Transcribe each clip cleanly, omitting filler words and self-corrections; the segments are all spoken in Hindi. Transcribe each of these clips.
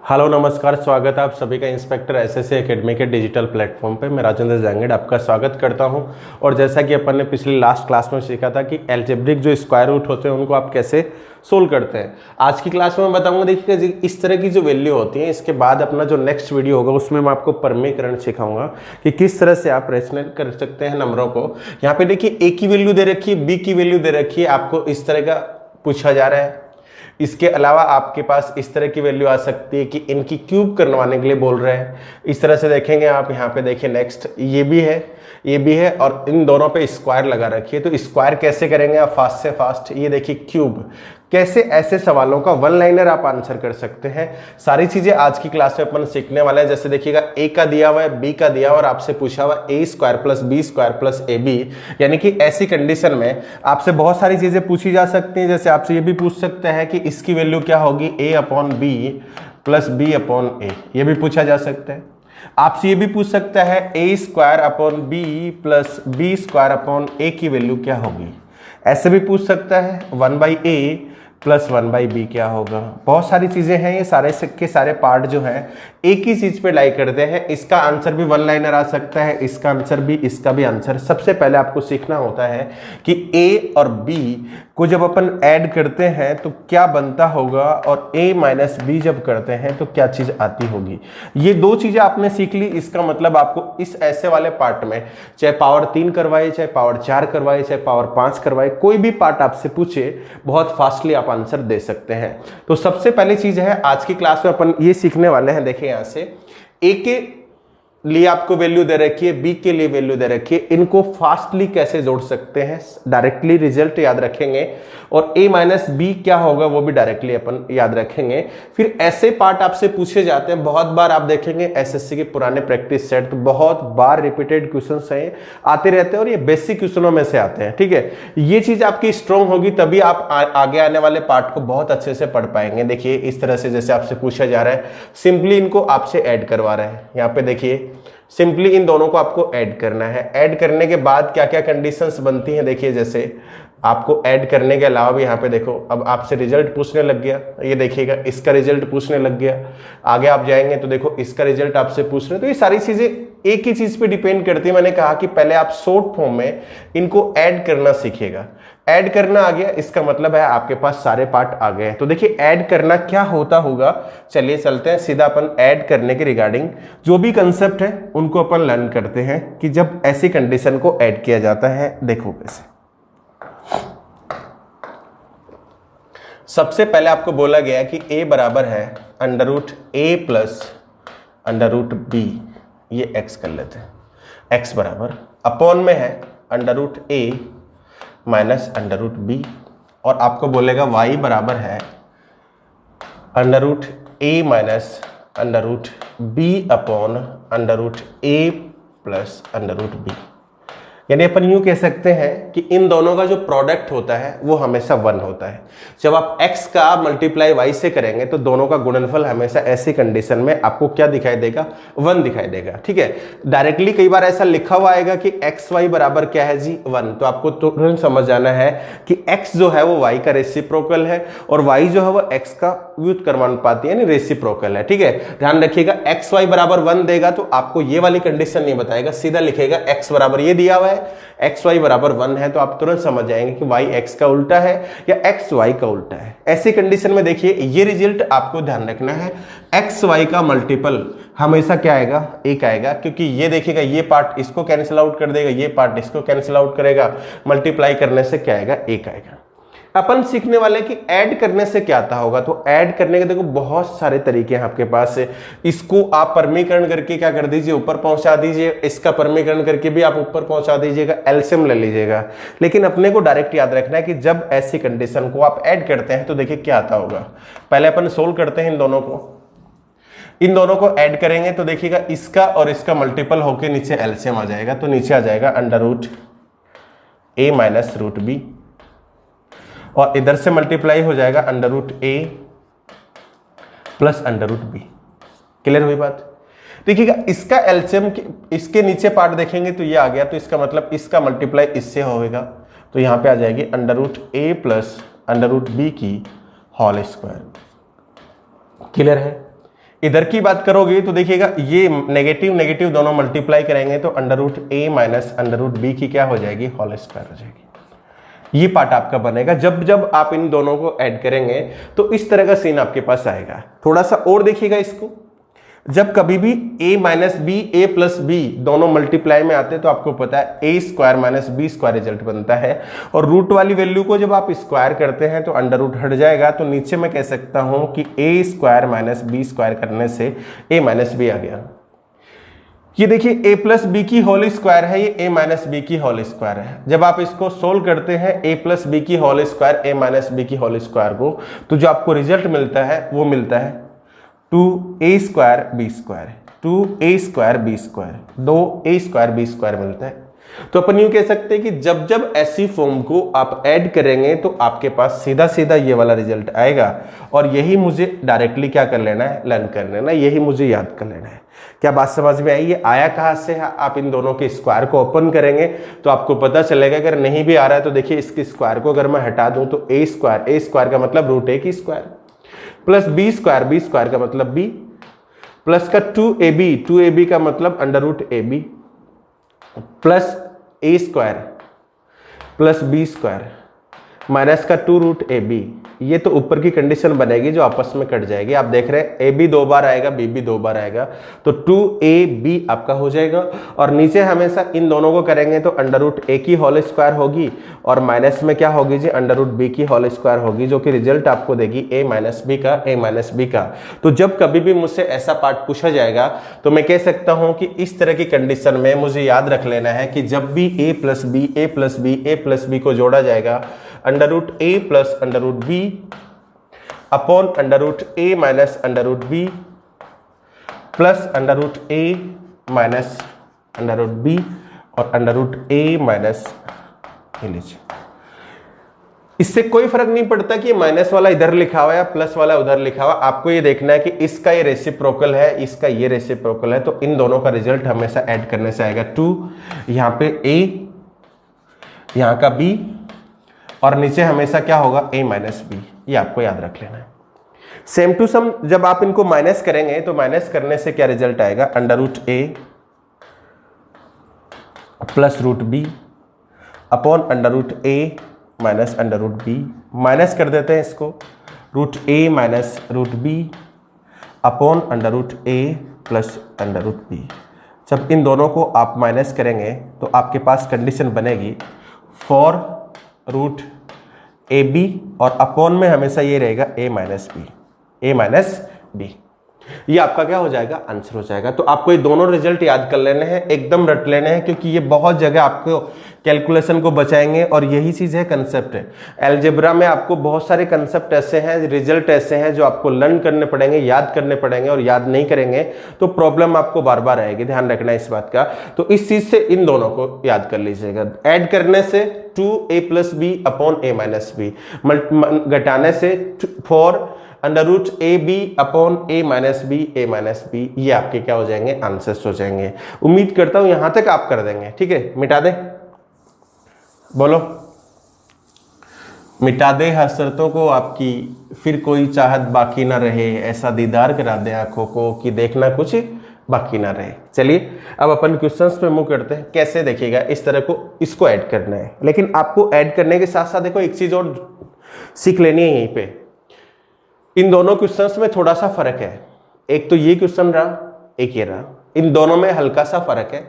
हेलो नमस्कार, स्वागत है आप सभी का इंस्पेक्टर एसएससी एकेडमी के डिजिटल प्लेटफॉर्म पे। मैं राजेंद्र जांगड़ आपका स्वागत करता हूं। और जैसा कि अपन ने पिछली लास्ट क्लास में सीखा था कि एल्जेब्रिक जो स्क्वायर रूट होते हैं उनको आप कैसे सोल्व करते हैं, आज की क्लास में मैं बताऊंगा। देखिए इस तरह की जो वैल्यू होती है, इसके बाद अपना जो नेक्स्ट वीडियो होगा उसमें मैं आपको परमीकरण सिखाऊंगा कि किस तरह से आप रेशनल कर सकते हैं नंबरों को। यहाँ पे देखिए ए की वैल्यू दे रखी है, बी की वैल्यू दे रखी है, आपको इस तरह का पूछा जा रहा है। इसके अलावा आपके पास इस तरह की वैल्यू आ सकती है कि इनकी क्यूब करवाने के लिए बोल रहे हैं। इस तरह से देखेंगे आप, यहाँ पे देखिए नेक्स्ट ये भी है, ये भी है, और इन दोनों पे स्क्वायर लगा रखिए। तो स्क्वायर कैसे करेंगे आप फास्ट से फास्ट, ये देखिए क्यूब कैसे, ऐसे सवालों का वन लाइनर आप आंसर कर सकते हैं। सारी चीजें आज की क्लास में अपन सीखने वाले हैं। जैसे देखिएगा ए का दिया हुआ है, बी का दिया हुआ और आपसे पूछा हुआ a square plus B square plus a b, यानी कि ऐसी कंडीशन में आपसे बहुत सारी चीजें पूछी जा सकती हैं। जैसे आपसे ये भी पूछ सकते हैं कि इसकी वैल्यू क्या होगी, a upon b plus B upon a, ये भी पूछा जा सकता है। आपसे ये भी पूछ सकता है a square upon b plus B square upon a की वैल्यू क्या होगी, ऐसे भी पूछ सकता है। 1/a प्लस 1/b क्या होगा। बहुत सारी चीजें हैं, ये सारे के सारे पार्ट जो है एक ही चीज पे लाई करते हैं। इसका आंसर भी वन लाइनर आ सकता है, इसका आंसर भी, इसका भी आंसर। सबसे पहले आपको सीखना होता है कि a और b को जब अपन ऐड करते हैं तो क्या बनता होगा, और a माइनस बी जब करते हैं तो क्या चीज आती होगी। ये दो चीजें आपने सीख ली। इसका मतलब आपको इस ऐसे वाले पार्ट में चाहे पावर 3 करवाए, चाहे पावर 4 करवाए, चाहे पावर 5 करवाए, कोई भी पार्ट आपसे पूछे बहुत फास्टली आप आंसर दे सकते हैं। तो सबसे पहली चीज है आज की क्लास में अपन ये सीखने वाले हैं। देखिए यहां से ए के लिए आपको वैल्यू दे रखी है, बी के लिए वैल्यू दे रखी है, इनको फास्टली कैसे जोड़ सकते हैं, डायरेक्टली रिजल्ट याद रखेंगे, और a माइनस बी क्या होगा वो भी डायरेक्टली अपन याद रखेंगे। फिर ऐसे पार्ट आपसे पूछे जाते हैं, बहुत बार आप देखेंगे एसएससी के पुराने प्रैक्टिस सेट, तो बहुत बार रिपीटेड क्वेश्चंस हैं, आते रहते हैं, और ये बेसिक क्वेश्चनों में से आते हैं। ठीक है, ये चीज आपकी स्ट्रांग होगी तभी आप आगे आने वाले पार्ट को बहुत अच्छे से पढ़ पाएंगे। देखिए इस तरह से जैसे आपसे पूछा जा रहा है, सिंपली इनको आपसे ऐड करवा रहा है। यहाँ पे देखिए सिंपली इन दोनों को आपको ऐड करना है। ऐड करने के बाद क्या क्या कंडीशंस बनती हैं, देखिए जैसे आपको ऐड करने के अलावा भी यहाँ पे देखो, अब आपसे रिजल्ट पूछने लग गया, ये देखिएगा इसका रिजल्ट पूछने लग गया। आगे आप जाएंगे तो देखो इसका रिजल्ट आपसे पूछ रहे। तो ये सारी चीजें एक ही चीज पे डिपेंड करती है। मैंने कहा कि पहले आप शॉर्ट फॉर्म में इनको ऐड करना सीखेगा। ऐड करना आ गया, इसका मतलब है आपके पास सारे पार्ट आ गए हैं। तो देखिए ऐड करना क्या होता होगा, चलिए चलते हैं सीधा अपन ऐड करने के रिगार्डिंग जो भी कंसेप्ट है उनको अपन लर्न करते हैं कि जब ऐसी कंडीशन को ऐड किया जाता है। देखो कैसे, सबसे पहले आपको बोला गया कि a बराबर है under root a plus under root b, ये x कर लेते हैं। x बराबर अपॉन में है under root a minus under root B, और आपको बोलेगा y बराबर है under root a minus under root b upon under root a plus under root b। यानी अपन यूं कह सकते हैं कि इन दोनों का जो प्रोडक्ट होता है वो हमेशा 1 होता है। जब आप x का मल्टीप्लाई y से करेंगे तो दोनों का गुणनफल हमेशा ऐसी कंडीशन में आपको क्या दिखाई देगा, 1 दिखाई देगा। ठीक है, डायरेक्टली कई बार ऐसा लिखा हुआ आएगा कि एक्स वाई बराबर क्या है जी, 1, तो आपको तुरंत समझ जाना है कि x जो है वो y का रेसिप्रोकल है और y जो है वो x का व्युत्क्रमानुपाती है, यानी रेसिप्रोकल है। ठीक है, ध्यान रखिएगा, एक्स वाई बराबर 1 देगा तो आपको ये वाली कंडीशन नहीं बताएगा, सीधा लिखेगा x बराबर ये दिया हुआ है, एक्स वाई बराबर 1 है, तो आप तुरंत समझ जाएंगे कि y x का उल्टा है या x y का उल्टा है। ऐसी कंडीशन में देखिए ये रिजल्ट आपको ध्यान रखना है, एक्स वाई का मल्टीपल हमेशा क्या आएगा, 1 आएगा, क्योंकि ये देखिएगा ये पार्ट इसको कैंसिल आउट कर देगा, ये पार्ट इसको कैंसिल आउट करेगा, मल्टीप्लाई करने से क्या आएगा, 1 आएगा। अपन सीखने वाले कि ऐड करने से क्या आता होगा। तो ऐड करने के देखो बहुत सारे तरीके हैं आपके पास। इसको आप परमीकरण करके क्या कर दीजिए, ऊपर पहुंचा दीजिए, इसका परमीकरण करके भी आप ऊपर पहुंचा दीजिएगा, एलसीएम ले लीजिएगा। लेकिन अपने को डायरेक्ट याद रखना है कि जब ऐसी कंडीशन को आप ऐड करते हैं तो देखिए क्या आता होगा। पहले अपन सोल्व करते हैं इन दोनों को ऐड करेंगे तो देखिएगा इसका और इसका मल्टीपल होके नीचे एलसीएम आ जाएगा, तो नीचे आ जाएगा under root a minus root B, और इधर से मल्टीप्लाई हो जाएगा under root a plus under root B. Clear हुई बात। देखिएगा इसका एलसीएम इसके नीचे पार्ट देखेंगे तो ये आ गया, तो इसका मतलब इसका मल्टीप्लाई इससे होगा, तो यहां पे आ जाएगी under root a plus under root B की होल स्क्वायर। क्लियर है। इधर की बात करोगे तो देखिएगा ये नेगेटिव नेगेटिव दोनों मल्टीप्लाई करेंगे तो under root a minus under root B की क्या हो जाएगी, होल स्क्वायर हो जाएगी। ये पार्ट आपका बनेगा जब जब आप इन दोनों को ऐड करेंगे तो इस तरह का सीन आपके पास आएगा। थोड़ा सा और देखिएगा इसको, जब कभी भी a minus b a plus b दोनों मल्टीप्लाई में आते हैं तो आपको पता है a square minus B square result बनता है, और रूट वाली वैल्यू को जब आप स्क्वायर करते हैं तो अंडर रूट हट जाएगा, तो नीचे मैं कह सकता हूं कि ए स्क्वायर माइनस बी स्क्वायर करने से ए माइनस बी आ गया। ये देखिए ए प्लस बी की होल स्क्वायर है, ये ए माइनस बी की होल स्क्वायर है। जब आप इसको सोल्व करते हैं ए प्लस बी की होल स्क्वायर ए माइनस बी की होल स्क्वायर को, तो जो आपको रिजल्ट मिलता है वो मिलता है 2a square B square, 2a square B square, 2a square B square मिलता है। तो अपन यूं कह सकते हैं कि जब जब ऐसी फॉर्म को आप ऐड करेंगे तो आपके पास सीधा सीधा ये वाला रिजल्ट आएगा, और यही मुझे डायरेक्टली क्या कर लेना है, लर्न कर लेना है, यही मुझे याद कर लेना है। क्या बात समझ में आई? ये आया कहाँ से है? आप इन दोनों के स्क्वायर को ओपन करेंगे तो आपको पता चलेगा। अगर नहीं भी आ रहा है तो देखिए इसके स्क्वायर को अगर मैं हटा दूं तो ए स्क्वायर का मतलब रूट ए की स्क्वायर, प्लस बी स्क्वायर का मतलब बी, प्लस का 2ab का मतलब under root A B, plus A square plus B square minus का 2 रूट ए बी। ये तो ऊपर की कंडीशन बनेगी जो आपस में कट जाएगी। आप देख रहे हैं ए बी 2 बार आएगा, बी भी 2 बार आएगा, तो 2ab आपका हो जाएगा। और नीचे हमेशा इन दोनों को करेंगे तो अंडर रूट ए की होल स्क्वायर होगी, और माइनस में क्या होगी जी, अंडर रूट बी की होल स्क्वायर होगी, जो कि रिजल्ट आपको देगी ए माइनस बी का। तो जब कभी भी मुझसे ऐसा पार्ट पूछा जाएगा तो मैं कह सकता हूं कि इस तरह की कंडीशन में मुझे याद रख लेना है कि जब भी ए प्लस बी को जोड़ा जाएगा, under root a plus under root b upon under root a minus under root b plus under root a minus under root B और अंडर रूट ए माइनस, लीजिए इससे कोई फर्क नहीं पड़ता कि माइनस वाला इधर लिखा हुआ है या प्लस वाला उधर लिखा हुआ। आपको ये देखना है कि इसका ये रेसिप्रोकल है, इसका ये रेसिप्रोकल है, तो इन दोनों का रिजल्ट हमेशा ऐड करने से आएगा 2, यहाँ पे a, यहाँ का b, और नीचे हमेशा क्या होगा, a माइनस बी। ये आपको याद रख लेना है। सेम टू सम जब आप इनको माइनस करेंगे तो माइनस करने से क्या रिजल्ट आएगा, under root a plus root b upon under root a minus under root b. Minus कर देते हैं इसको, root a minus root b upon under root a plus under root b. जब इन दोनों को आप माइनस करेंगे तो आपके पास कंडीशन बनेगी फॉर रूट ए बी, और अपॉन में हमेशा ये रहेगा ए माइनस बी। ये आपका क्या हो जाएगा, आंसर हो जाएगा। तो आपको ये दोनों रिजल्ट याद कर लेने हैं, एकदम रट लेने हैं, क्योंकि ये बहुत जगह आपको कैलकुलेशन को बचाएंगे, और यही चीज है, कंसेप्ट है। अलजेब्रा में आपको बहुत सारे कंसेप्ट ऐसे हैं, रिजल्ट ऐसे हैं जो आपको लर्न करने पड़ेंगे, याद करने पड़ेंगे, और याद नहीं करेंगे तो प्रॉब्लम आपको बार बार आएगी। ध्यान रखना इस बात का। तो इस चीज से इन दोनों को याद कर लीजिएगा। ऐड करने से 2a प्लस बी अपॉन ए माइनस बी, घटाने से 4 under root A B upon A minus B, ये आपके क्या हो जाएंगे, आंसर्स हो जाएंगे। उम्मीद करता हूं यहां तक आप कर देंगे। ठीक है, मिटा दे, बोलो मिटा दे हर शर्तों को आपकी, फिर कोई चाहत बाकी ना रहे, ऐसा दीदार करा दे आंखों को कि देखना कुछ बाकी ना रहे। चलिए अब अपन क्वेश्चंस पे मूव करते हैं। कैसे देखिएगा, इस तरह को इसको ऐड करना है, लेकिन आपको ऐड करने के साथ साथ देखो एक चीज और सीख लेनी है यहीं पे। इन दोनों क्वेश्चंस में थोड़ा सा फर्क है। एक तो ये क्वेश्चन रहा, एक ये रहा, इन दोनों में हल्का सा फर्क है।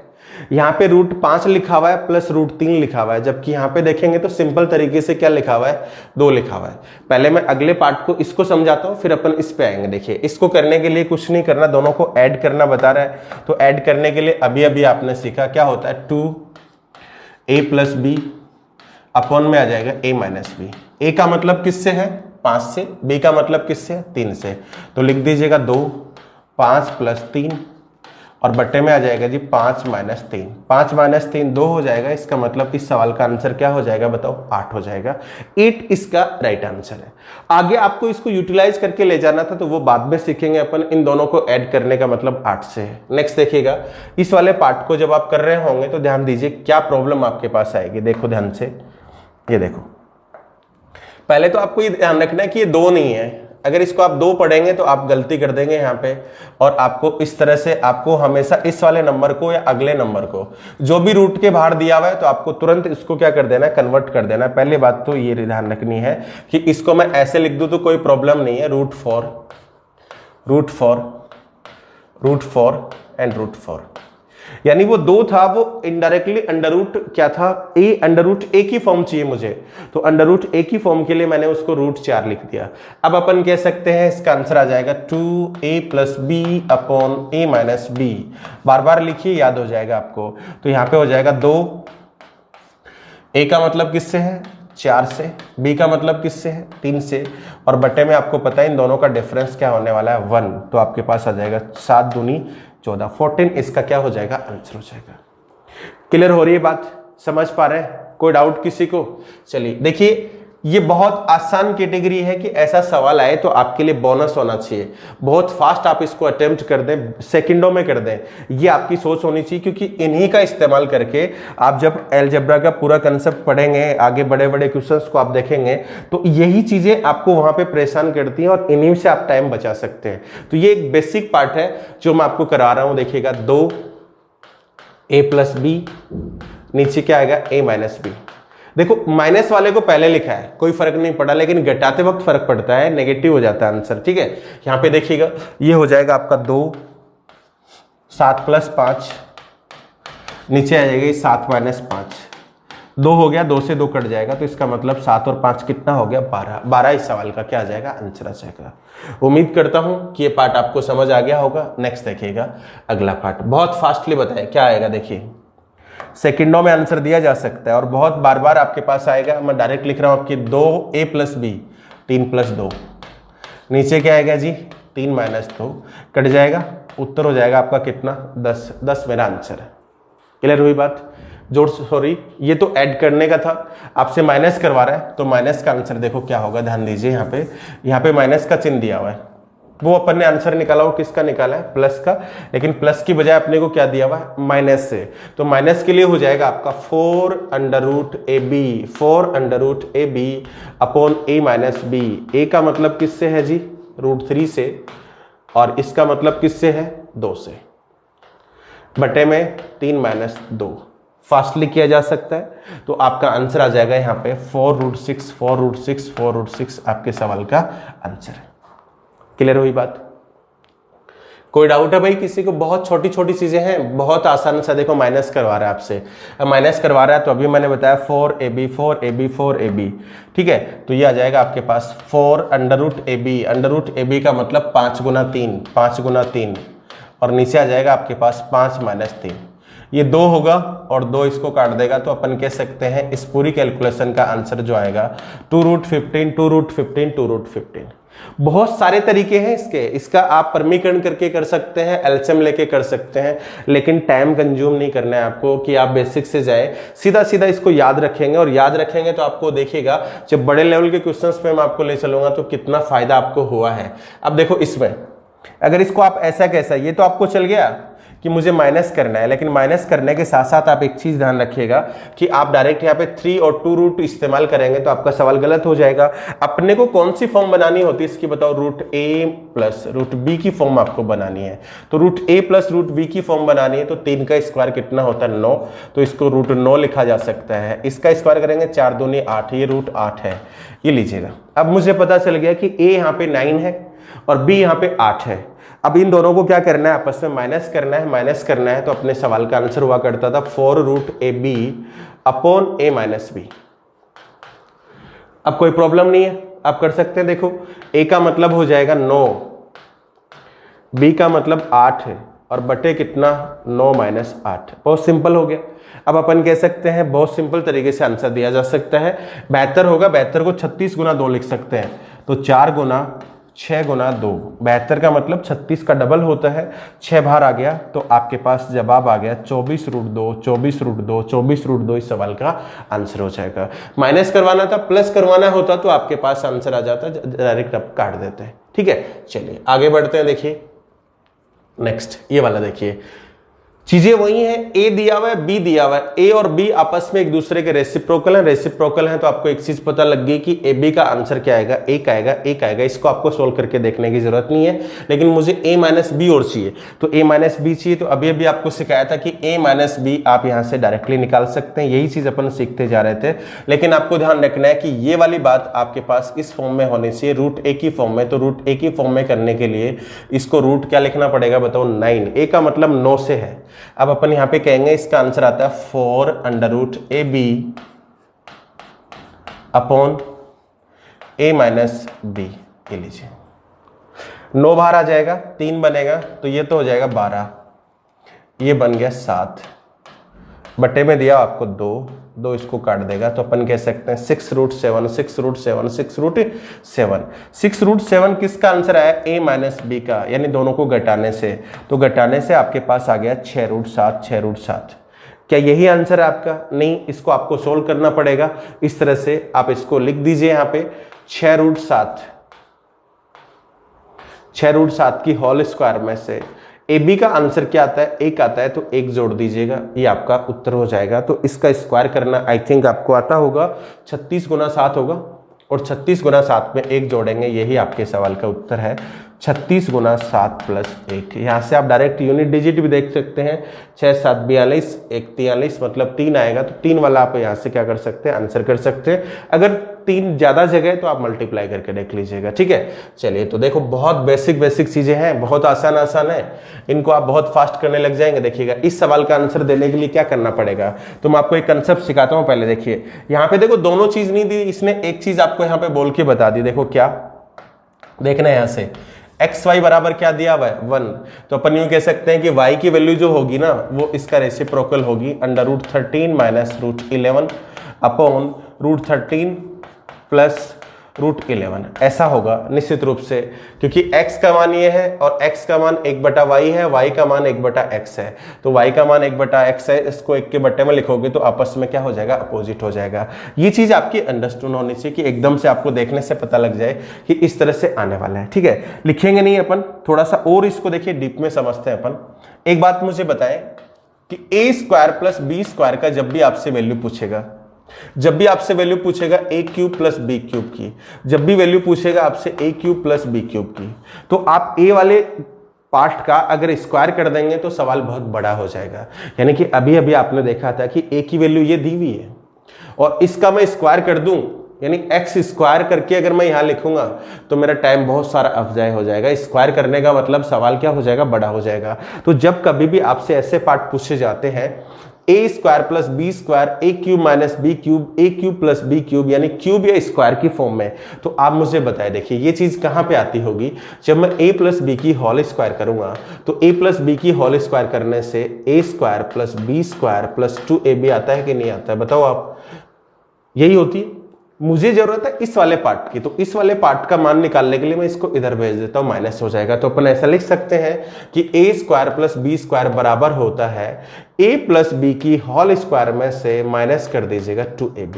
यहाँ पे रूट 5 लिखा हुआ है प्लस रूट 3 लिखा हुआ है, जबकि यहाँ पे देखेंगे तो सिंपल तरीके से क्या लिखा हुआ है, 2 लिखा हुआ है। पहले मैं अगले पार्ट को इसको समझाता हूँ, फिर अपन इस पे आएंगे। देखिए इसको करने के लिए कुछ नहीं करना, दोनों को ऐड करना बता रहा है। तो ऐड करने के लिए अभी अभी आपने सीखा क्या होता है, 2a प्लस बी अपॉन में आ जाएगा a माइनस बी। a का मतलब किससे है, 5 से, b का मतलब किससे है, 3 से। तो लिख दीजिएगा 2, 5 प्लस 3, और बट्टे में आ जाएगा जी 5 माइनस 3। 5 माइनस 3 2 हो जाएगा। इसका मतलब इस सवाल का आंसर क्या हो जाएगा, बताओ, 8 हो जाएगा। 8 इसका राइट आंसर है। आगे आपको इसको यूटिलाइज करके ले जाना था, तो वो बाद में सीखेंगे अपन। इन दोनों को ऐड करने का मतलब 8 से है। नेक्स्ट देखिएगा, इस वाले पार्ट को जब आप कर रहे होंगे तो ध्यान दीजिए क्या प्रॉब्लम आपके पास आएगी। देखो ध्यान से, ये देखो, पहले तो आपको ये ध्यान रखना है कि ये 2 नहीं है, अगर इसको आप 2 पढ़ेंगे तो आप गलती कर देंगे यहाँ पे, और आपको इस तरह से आपको हमेशा इस वाले नंबर को या अगले नंबर को जो भी रूट के बाहर दिया हुआ है तो आपको तुरंत इसको क्या कर देना है, कन्वर्ट कर देना है। पहली बात तो ये ध्यान रखनी है कि इसको मैं ऐसे लिख दूं तो कोई प्रॉब्लम नहीं है, रूट फोर एंड रूट 4, यानी वो 2 था वो इनडायरेक्टली अंडर रूट क्या था, अंडर रूट ए की फॉर्म चाहिए मुझे, तो अंडर रूट ए की फॉर्म के लिए मैंने उसको रूट 4 लिख दिया। अब अपन कह सकते हैं इसका आंसर आ जाएगा 2a प्लस बी अपॉन ए माइनस बी। बार बार लिखिए, याद हो जाएगा आपको। तो यहां पे हो जाएगा 2, ए का मतलब किससे है 4 से, बी का मतलब किससे है 3 से, और बटे में आपको पता है इन दोनों का डिफरेंस क्या होने वाला है 1, तो आपके पास आ जाएगा 7 दूनी 14, 14 इसका क्या हो जाएगा, आंसर हो जाएगा। क्लियर हो रही है बात, समझ पा रहे हैं, कोई डाउट किसी को? चलिए देखिए, ये बहुत आसान कैटेगरी है कि ऐसा सवाल आए तो आपके लिए बोनस होना चाहिए, बहुत फास्ट आप इसको अटेम्प्ट कर दें, सेकंडों में कर दें, ये आपकी सोच होनी चाहिए, क्योंकि इन्हीं का इस्तेमाल करके आप जब अलजेब्रा का पूरा कंसेप्ट पढ़ेंगे, आगे बड़े बड़े क्वेश्चंस को आप देखेंगे तो यही चीजें आपको वहां पे परेशान करती हैं और इन्हीं से आप टाइम बचा सकते हैं। तो ये एक बेसिक पार्ट है जो मैं आपको करा रहा हूं। देखिएगा 2a प्लस बी, नीचे क्या आएगा a माइनस बी। देखो माइनस वाले को पहले लिखा है, कोई फर्क नहीं पड़ा, लेकिन घटाते वक्त फर्क पड़ता है, नेगेटिव हो जाता है आंसर, ठीक है। यहां पे देखिएगा ये हो जाएगा आपका 2, 7 प्लस 5, नीचे आ जाएगा 7 माइनस 5, 2 हो गया, 2 से 2 कट जाएगा, तो इसका मतलब 7 और 5 कितना हो गया 12, 12 इस सवाल का क्या आ जाएगा, आंसर आ जाएगा। उम्मीद करता हूं कि ये पार्ट आपको समझ आ गया होगा। नेक्स्ट देखिएगा अगला पार्ट, बहुत फास्टली बताए क्या आएगा। देखिए सेकंडों में आंसर दिया जा सकता है और बहुत बार बार आपके पास आएगा। मैं डायरेक्ट लिख रहा हूं आपकी 2a प्लस बी, 3 प्लस 2, नीचे क्या आएगा जी 3 माइनस 2, कट जाएगा, उत्तर हो जाएगा आपका कितना 10, 10 मेरा आंसर है। क्लियर हुई बात? जोड़, सॉरी ये तो ऐड करने का था, आपसे माइनस करवा रहा है तो माइनस का आंसर देखो क्या होगा, ध्यान दीजिए। यहाँ पे माइनस का चिन्ह दिया हुआ है, वो अपन ने आंसर निकाला, वो किसका निकाला है, प्लस का, लेकिन प्लस की बजाय अपने को क्या दिया हुआ है, माइनस से, तो माइनस के लिए हो जाएगा आपका 4 under root A b, 4 under root A B upon A minus b. A का मतलब किससे है जी, √3 से, और इसका मतलब किससे है 2 से, बटे में 3 माइनस 2। फास्टली किया जा सकता है, तो आपका आंसर आ जाएगा यहाँ पे 4√6, 4√6, 4√6 आपके सवाल का आंसर है। क्लियर हुई बात? कोई डाउट है भाई किसी को? बहुत छोटी छोटी चीजें हैं, बहुत आसान सा। देखो माइनस करवा रहा है आपसे, माइनस करवा रहा है तो अभी मैंने बताया 4ab, 4ab, 4ab, ठीक है। तो ये आ जाएगा आपके पास 4 अंडर रूट ए बी, अंडर रूट ए बी का मतलब 5 गुना 3, 5 गुना 3, और नीचे आ जाएगा आपके पास 5 माइनस 3, ये 2 होगा और 2 इसको काट देगा, तो अपन कह सकते हैं इस पूरी कैलकुलेशन का आंसर जो आएगा 2√15, 2√15, 2√15। बहुत सारे तरीके हैं इसका आप परमीकरण करके कर सकते हैं, एलसीएम लेके कर सकते हैं, लेकिन टाइम कंज्यूम नहीं करना है आपको कि आप बेसिक से जाए, सीधा सीधा इसको याद रखेंगे, और याद रखेंगे तो आपको देखिएगा जब बड़े लेवल के क्वेश्चंस पे मैं आपको ले चलूंगा तो कितना फायदा आपको हुआ है। अब देखो इसमें अगर इसको आप ऐसा कैसा, ये तो आपको चल गया कि मुझे माइनस करना है, लेकिन माइनस करने के साथ साथ आप एक चीज ध्यान रखिएगा कि आप डायरेक्ट यहाँ पे 3 और 2 रूट इस्तेमाल करेंगे तो आपका सवाल गलत हो जाएगा। अपने को कौन सी फॉर्म बनानी होती है इसकी बताओ, √a प्लस √b की फॉर्म आपको बनानी है। तो √a प्लस √b की फॉर्म बनानी है तो 3 का स्क्वायर कितना होता है 9, तो इसको √9 लिखा जा सकता है। इसका स्क्वायर करेंगे 4 दूनी 8, ये √8 है, ये लीजिएगा। अब मुझे पता चल गया कि a यहाँ पे 9 है और b यहाँ पे 8 है। अब इन दोनों को क्या करना है, आपस में माइनस करना है, माइनस करना है, तो अपने सवाल का आंसर हुआ करता था 4√ab upon a minus b। अब कोई प्रॉब्लम नहीं है, आप कर सकते हैं। देखो a का मतलब हो जाएगा 9, b का मतलब 8 है, और बटे कितना 9 माइनस 8, बहुत सिंपल हो गया। अब अपन कह सकते हैं बहुत सिंपल तरीके से आंसर दिया जा सकता है, 72 होगा, 72 को 36 गुना 2 लिख सकते हैं, तो 4 गुना 6 गुना 2, 72 का मतलब 36 का डबल होता है, 6 बाहर आ गया तो आपके पास जवाब आ गया 24√2, 24√2, 24√2 इस सवाल का आंसर हो जाएगा। माइनस करवाना था, प्लस करवाना होता तो आपके पास आंसर आ जाता, डायरेक्ट आप काट देते हैं, ठीक है। चलिए आगे बढ़ते हैं। देखिए नेक्स्ट ये वाला देखिए, चीजें वही हैं, ए दिया हुआ है, बी दिया हुआ है, ए और बी आपस में एक दूसरे के रेसिप्रोकल हैं, रेसिप्रोकल हैं, तो आपको एक चीज पता लग गई कि ए बी का आंसर क्या आएगा, एक आएगा, एक आएगा। इसको आपको सोल्व करके देखने की जरूरत नहीं है, लेकिन मुझे ए माइनस बी और चाहिए, तो ए माइनस बी चाहिए। तो अभी अभी आपको सिखाया था कि ए माइनस बी आप यहां से डायरेक्टली निकाल सकते हैं, यही चीज अपन सीखते जा रहे थे। लेकिन आपको ध्यान रखना है कि ये वाली बात आपके पास इस फॉर्म में होनी चाहिए, रूट ए की फॉर्म में। तो रूट ए की फॉर्म में करने के लिए इसको रूट क्या लिखना पड़ेगा बताओ, 9। ए का मतलब 9 से है। अब अपन यहां पे कहेंगे इसका आंसर आता है 4 under root A B upon A minus B. ये लीजिए 9 बाहर आ जाएगा, 3 बनेगा, तो ये तो हो जाएगा 12, ये बन गया 7, बटे में दिया आपको 2 इसको काट देगा, तो अपन कह सकते हैं 6 रूट 7, 6 रूट 7, 6 रूट 7। 6 रूट 7 किसका आंसर आया, ए माइनस बी का, यानी दोनों को घटाने से। तो घटाने से आपके पास आ गया 6 रूट 7, 6 रूट 7। क्या यही आंसर है आपका? नहीं, इसको आपको सोल्व करना पड़ेगा। इस तरह से आप इसको लिख दीजिए यहाँ पे 6 रूट 7, 6 रूट 7 की होल स्क्वायर में से ए बी का आंसर क्या आता है, 1 आता है, तो 1 जोड़ दीजिएगा, ये आपका उत्तर हो जाएगा। तो इसका स्क्वायर करना आई थिंक आपको आता होगा, 36 गुना 7 होगा, और 36 गुना 7 में 1 जोड़ेंगे, यही आपके सवाल का उत्तर है, 36 गुना 7 प्लस 1। यहाँ से आप डायरेक्ट यूनिट डिजिट भी देख सकते हैं, 6 7 42, 1 43, मतलब 3 आएगा, तो 3 वाला आप यहाँ से क्या कर सकते हैं, आंसर कर सकते हैं। अगर 3 ज्यादा जगह है तो आप मल्टीप्लाई करके देख लीजिएगा, ठीक है। चलिए, तो देखो बहुत बेसिक चीजें हैं, बहुत आसान है, इनको आप बहुत फास्ट करने लग जाएंगे। देखिएगा इस सवाल का आंसर देने के लिए क्या करना पड़ेगा, तो मैं आपको एक कंसेप्ट सिखाता हूं। पहले देखिए यहाँ पे, देखो दोनों चीज नहीं दी, इसने एक चीज आपको यहाँ पे बोल के बता दी। देखो क्या देखना है, यहाँ से एक्स वाई बराबर क्या दिया हुआ है, 1। तो अपन यूं कह सकते हैं कि y की वैल्यू जो होगी ना, वो इसका रेसिप्रोकल होगी, under root 13 minus root 11 upon root 13 plus root 11, ऐसा होगा निश्चित रूप से, क्योंकि x का मान ये है और x का मान 1/y है, y का मान 1/x है। तो y का मान 1/x है, इसको 1 के बट्टे में लिखोगे तो आपस में क्या हो जाएगा, अपोजिट हो जाएगा। ये चीज आपकी अंडरस्टूड होनी चाहिए कि एकदम से आपको देखने से पता लग जाए कि इस तरह से आने वाला है, ठीक है। लिखेंगे नहीं अपन, थोड़ा सा और इसको देखिए डीप में समझते हैं अपन। एक बात मुझे बताएं कि ए स्क्वायर प्लस बी स्क्वायर का जब भी आपसे वैल्यू पूछेगा, जब भी आपसे वैल्यू पूछेगा ए क्यूब प्लस बी क्यूब की, जब भी वैल्यू पूछेगा आपसे ए क्यूब प्लस बी क्यूब की, तो आप ए वाले पार्ट का अगर स्क्वायर कर देंगे तो सवाल बहुत बड़ा हो जाएगा। यानी कि अभी अभी आपने देखा था कि ए की वैल्यू ये दी हुई है और इसका मैं स्क्वायर कर दूं, यानी एक्स स्क्वायर करके अगर मैं यहां लिखूंगा तो मेरा टाइम बहुत सारा अफजाय हो जाएगा। स्क्वायर करने का मतलब सवाल क्या हो जाएगा, बड़ा हो जाएगा। तो जब कभी भी आपसे ऐसे पार्ट पूछे जाते हैं, ए square plus B square, A cube minus B cube, A cube plus B cube, यानी क्यूब या स्क्वायर की फॉर्म में, तो आप मुझे बताएं, देखिए ये चीज कहां पे आती होगी, जब मैं ए प्लस बी की होल स्क्वायर करूंगा तो ए प्लस बी की होल स्क्वायर करने से a square plus B square plus 2ab आता है कि नहीं आता है, बताओ आप। यही होती है। मुझे जरूरत है इस वाले पार्ट की, तो इस वाले पार्ट का मान निकालने के लिए मैं इसको इधर भेज देता हूं, माइनस हो जाएगा। तो अपन ऐसा लिख सकते हैं कि ए स्क्वायर प्लस बी स्क्वायर बराबर होता है ए प्लस बी की होल स्क्वायर में से माइनस कर दीजिएगा 2ab।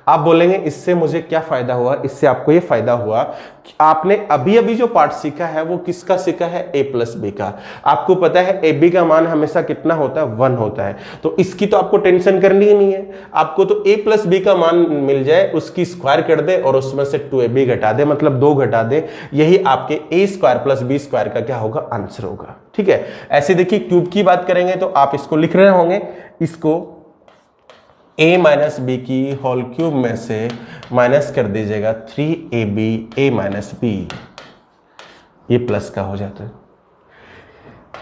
आप बोलेंगे इससे मुझे क्या फायदा हुआ, इससे आपको ये फायदा हुआ कि आपने अभी अभी जो पार्ट सीखा है वो किसका सीखा है, ए प्लस बी का। आपको पता है ए बी का मान हमेशा कितना होता है, 1 होता है, तो इसकी तो आपको टेंशन करनी ही नहीं है। आपको तो ए प्लस बी का मान मिल जाए, उसकी स्क्वायर कर दे और उसमें से 2ab घटा दे, मतलब 2 घटा दे, यही आपके ए स्क्वायर प्लस बी स्क्वायर का क्या होगा, आंसर होगा, ठीक है। ऐसे देखिए क्यूब की बात करेंगे तो आप इसको लिख रहे होंगे, इसको a माइनस बी की होल क्यूब में से माइनस कर दीजिएगा 3ab a माइनस बी, ये प्लस का हो जाता है।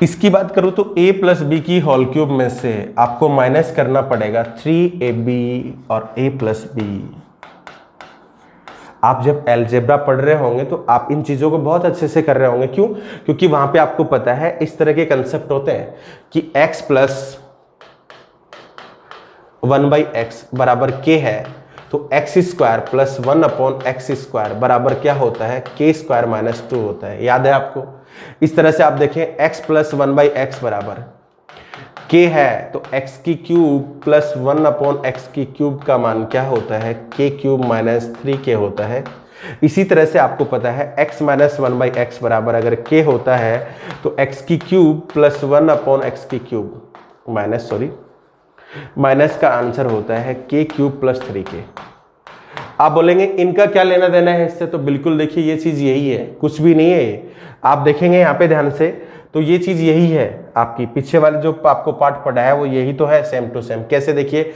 इसकी बात करूं तो a प्लस बी की होल क्यूब में से आपको माइनस करना पड़ेगा 3ab और a प्लस बी। आप जब अलजेब्रा पढ़ रहे होंगे तो आप इन चीजों को बहुत अच्छे से कर रहे होंगे। क्यों? क्योंकि वहां पे आपको पता है इस तरह के कंसेप्ट होते हैं कि x प्लस 1/x बराबर k है, तो x square plus 1/x square बराबर क्या होता है, k स्क्वायर माइनस 2 होता है। याद है आपको? इस तरह से आप देखें x प्लस 1/x बराबर k है, तो x की क्यूब प्लस 1/x की क्यूब का मान क्या होता है, k क्यूब माइनस 3k होता है। इसी तरह से आपको पता है x माइनस 1/x बराबर अगर k होता है तो x की क्यूब प्लस 1/x की क्यूब, माइनस का आंसर होता है k क्यूब प्लस 3k। आप बोलेंगे इनका क्या लेना देना है इससे, तो बिल्कुल देखिए ये चीज यही है, कुछ भी नहीं है ये। आप देखेंगे यहाँ पे ध्यान से तो ये चीज यही है, आपकी पीछे वाले जो आपको पार्ट पढ़ा है वो यही तो है, सेम टू सेम। कैसे देखिए,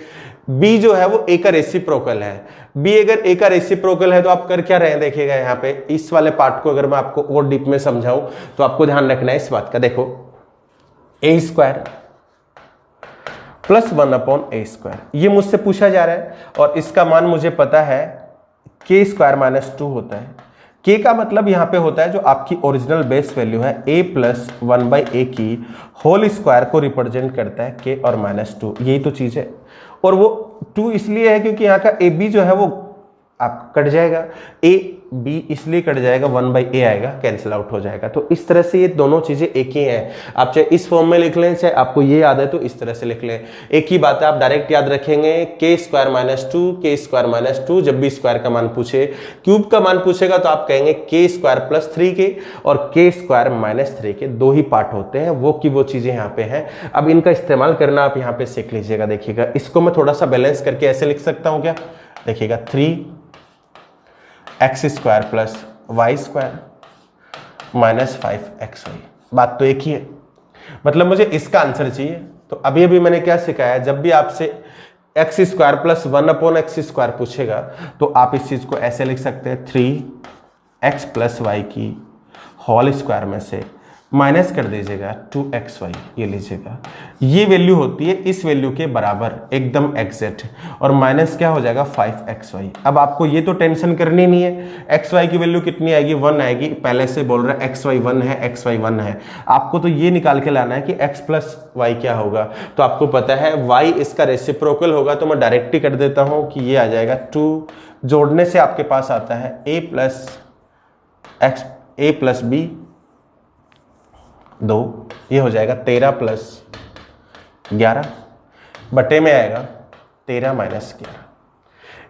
b जो है वो a का रेसिप्रोकल है। b अगर a का रेसिप्रोकल है तो आप कर क्या रहे हैं, देखिएगा यहाँ पे इस वाले पार्ट को अगर मैं आपको और डीप में समझाऊं तो आपको ध्यान रखना है इस बात का। देखो a स्क्वायर प्लस 1/a², ये मुझसे पूछा जा रहा है और इसका मान मुझे पता है k स्क्वायर माइनस 2 होता है। k का मतलब यहाँ पे होता है जो आपकी ओरिजिनल बेस वैल्यू है a प्लस 1/a की होल स्क्वायर को रिप्रेजेंट करता है k और -2, यही तो चीज है। और वो 2 इसलिए है क्योंकि यहाँ का ए बी जो है वो आप कट जाएगा, ए बी इसलिए कट जाएगा, 1/a आएगा, कैंसिल आउट हो जाएगा। तो इस तरह से ये दोनों चीजें एक ही हैं। आप चाहे इस फॉर्म में लिख लें, चाहे आपको ये याद है तो इस तरह से लिख लें, एक ही बात है। आप डायरेक्ट याद रखेंगे k स्क्वायर माइनस 2, जब भी स्क्वायर का मान पूछे, क्यूब का मान पूछेगा तो आप कहेंगे k स्क्वायर प्लस 3k और k स्क्वायर माइनस 3k, दो ही पार्ट होते हैं, वो की वो चीजें यहाँ पे हैं। अब इनका इस्तेमाल करना आप यहाँ पे सीख लीजिएगा। देखिएगा इसको मैं थोड़ा सा बैलेंस करके ऐसे लिख सकता हूँ क्या, देखिएगा 3x square plus Y square minus 5xy, बात तो एक ही है। मतलब मुझे इसका आंसर चाहिए। तो अभी अभी मैंने क्या सिखाया, जब भी आपसे x square plus 1/x square पूछेगा तो आप इस चीज को ऐसे लिख सकते हैं, 3x प्लस वाई की होल स्क्वायर में से माइनस कर दीजिएगा 2xy, ये लीजिएगा, ये वैल्यू होती है इस वैल्यू के बराबर एकदम एग्जैक्ट, और माइनस क्या हो जाएगा 5xy। अब आपको ये तो टेंशन करनी नहीं है, xy की वैल्यू कितनी आएगी, 1 आएगी, पहले से बोल रहा है xy 1 है, xy 1 है। आपको तो ये निकाल के लाना है कि x प्लस वाई क्या होगा, तो आपको पता है y इसका रेसिप्रोकल होगा, तो मैं डायरेक्ट ही कर देता हूँ कि ये आ जाएगा 2, जोड़ने से आपके पास आता है a प्लस b 2, ये हो जाएगा 13 प्लस 11 बटे में आएगा 13 माइनस 11।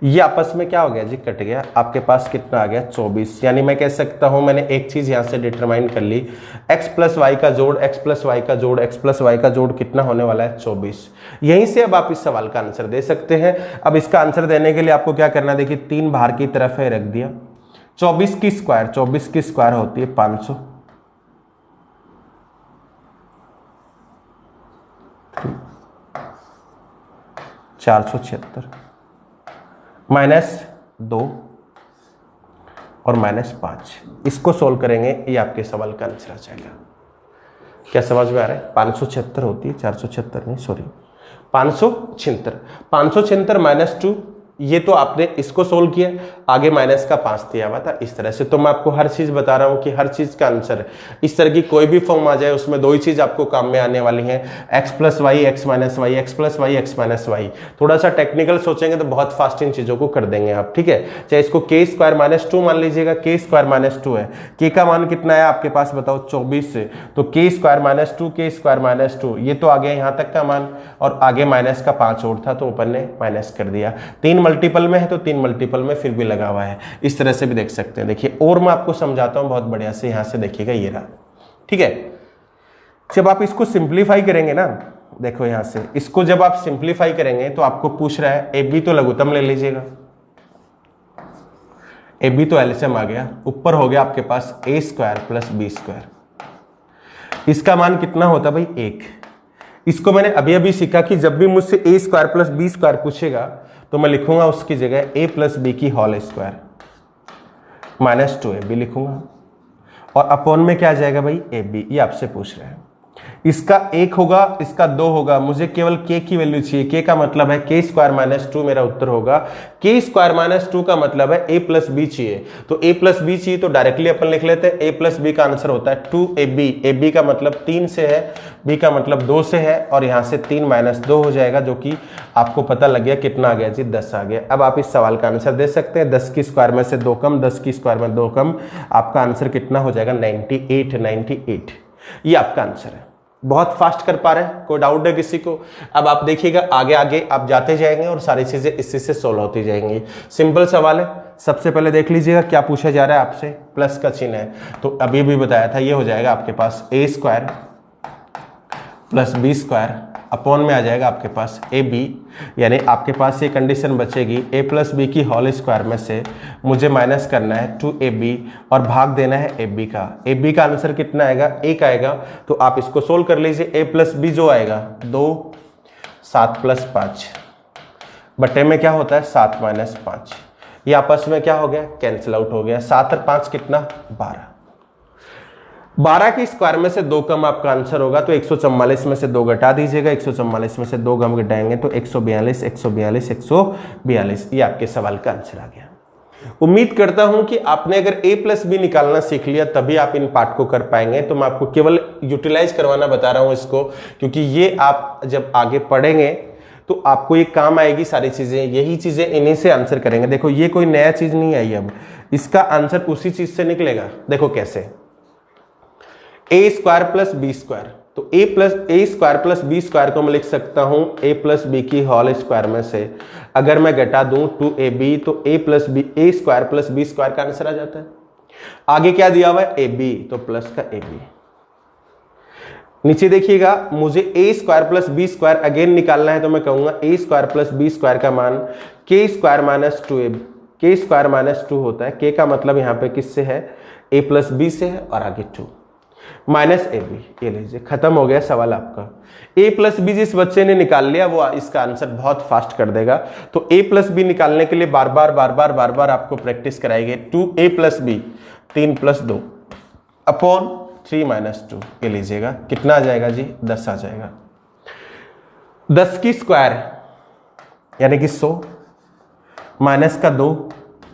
ये आपस में क्या हो गया जी, कट गया। आपके पास कितना आ गया 24। यानी मैं कह सकता हूं मैंने एक चीज यहां से डिटरमाइन कर ली, x प्लस वाई का जोड़, x प्लस वाई का जोड़, x प्लस वाई का जोड़ कितना होने वाला है 24। यहीं से अब आप इस सवाल का आंसर दे सकते हैं। अब इसका आंसर देने के लिए आपको क्या करना है, देखिए 3 बाहर की तरफ है, रख दिया। 24 की स्क्वायर होती है 500, 476 माइनस 2 और माइनस 5, इसको सोल्व करेंगे, ये आपके सवाल का आंसर आ जाएगा। क्या समझ में आ रहा है, 576 होती है, 476 नहीं, सॉरी 576 माइनस 2, ये तो आपने इसको सोल्व किया, आगे माइनस का 5 दिया हुआ था, इस तरह से। तो मैं आपको हर चीज बता रहा हूं कि हर चीज का आंसर इस तरह की कोई भी फॉर्म आ जाए उसमें दो ही चीज आपको काम में आने वाली है, x plus Y X minus Y, X plus Y X minus Y. थोड़ा सा टेक्निकल सोचेंगे तो बहुत फास्ट इन चीजों को कर देंगे आप, ठीक है। चाहे इसको k स्क्वायर माइनस 2 मान लीजिएगा, k स्क्वायर माइनस 2 है, k का मान कितना है आपके पास बताओ 24 से, तो k square minus 2, k square minus 2, ये तो आ गया यहाँ तक का मान, और आगे माइनस का 5 और था तो ऊपर ने माइनस कर दिया। 3 मल्टीपल में है तो 3 मल्टीपल में फिर भी लगा हुआ है, इस तरह से भी देख सकते हैं। देखिए और मैं आपको समझाता हूं बहुत बढ़िया से, यहां से देखिएगा, ये रहा, ठीक है। जब आप इसको सिंप्लीफाई करेंगे ना, देखो यहां से इसको जब आप सिंप्लीफाई करेंगे तो आपको पूछ रहा है ए बी, तो लघुत्तम ले लीजिएगा, ए बी तो एलसीएम आ गया, ऊपर हो गया आपके पास a square plus B square, इसका मान कितना होता भाई 1। इसको मैंने अभी अभी सीखा कि जब भी मुझसे ए स्क्वायर प्लस बी स्क्वायर पूछेगा तो मैं लिखूंगा उसकी जगह a प्लस बी की होल स्क्वायर माइनस 2ab लिखूंगा, और अपॉन में क्या आ जाएगा भाई ab, ये आपसे पूछ रहे हैं। इसका 1 होगा, इसका 2 होगा, मुझे केवल k की वैल्यू चाहिए, k का मतलब है k स्क्वायर माइनस 2 मेरा उत्तर होगा। k स्क्वायर माइनस 2 का मतलब है a प्लस बी चाहिए, तो a प्लस बी चाहिए तो डायरेक्टली अपन लिख लेते हैं, a प्लस बी का आंसर होता है 2ab, ab का मतलब 3 से है, b का मतलब 2 से है, और यहाँ से 3 माइनस 2 हो जाएगा, जो कि आपको पता लग गया कितना आ गया जी 10 आ गया। अब आप इस सवाल का आंसर दे सकते हैं, 10 की स्क्वायर में से 2 कम, 10 की स्क्वायर में 2 कम, आपका आंसर कितना हो जाएगा 98। ये आपका आंसर है। बहुत फास्ट कर पा रहे हैं, कोई डाउट है किसी को? अब आप देखिएगा आगे आगे आप जाते जाएंगे और सारी चीजें इसी से सोल्व होती जाएंगी। सिंपल सवाल है। सबसे पहले देख लीजिएगा क्या पूछा जा रहा है आपसे, प्लस का चिन्ह है, तो अभी भी बताया था, ये हो जाएगा आपके पास a square plus B square upon में आ जाएगा आपके पास ए बी, यानी आपके पास ये कंडीशन बचेगी ए प्लस बी की होल स्क्वायर में से मुझे माइनस करना है 2ab और भाग देना है ए बी का। ए बी का आंसर कितना आएगा, 1 आएगा। तो आप इसको सोल्व कर लीजिए। ए प्लस बी जो आएगा 2, 7 प्लस 5 बटे में क्या होता है 7 माइनस 5, ये आपस में क्या हो गया, कैंसिल आउट हो गया। 7 और 5 कितना, 12। 12 के स्क्वायर में से 2 कम आपका आंसर होगा, तो 144 में से 2 घटा दीजिएगा। 144 में से 2 कम घटाएंगे तो 142, 142, 142। ये आपके सवाल का आंसर आ गया। उम्मीद करता हूं कि आपने अगर a प्लस बी निकालना सीख लिया तभी आप इन पार्ट को कर पाएंगे। तो मैं आपको केवल यूटिलाइज करवाना बता रहा हूं इसको, क्योंकि ये आप जब आगे पढ़ेंगे तो आपको ये काम आएगी सारी चीजें। यही चीजें इन्हीं से आंसर करेंगे। देखो ये कोई नया चीज नहीं आई, अब इसका आंसर उसी चीज से निकलेगा। देखो कैसे, ए स्क्वायर प्लस बी स्क्वायर, तो ए स्क्वायर प्लस बी स्क्वायर को मैं लिख सकता हूं ए प्लस बी की होल स्क्वायर में से अगर मैं घटा दूं 2ab तो ए स्क्वायर प्लस बी स्क्वायर का आंसर आ जाता है। आगे क्या दिया हुआ है, ए बी, तो प्लस का ए बी। नीचे देखिएगा, मुझे a square plus B square again निकालना है, तो मैं कहूंगा a square plus B square का मान के स्क्वायर माइनस 2ab, के स्क्वायर माइनस 2 होता है। के का मतलब यहाँ पे किससे है, ए प्लस बी से है, और आगे 2 माइनस ए बी। ये लीजिए, खत्म हो गया सवाल आपका। ए प्लस बी जिस बच्चे ने निकाल लिया वो इसका आंसर बहुत फास्ट कर देगा। तो ए प्लस बी निकालने के लिए बार बार आपको प्रैक्टिस कराएंगे। 2a plus B, 3 plus 2 upon 3 minus 2। ये लीजिएगा, कितना आ जाएगा जी, 10 आ जाएगा। 10 की स्क्वायर यानी कि 100 माइनस का 2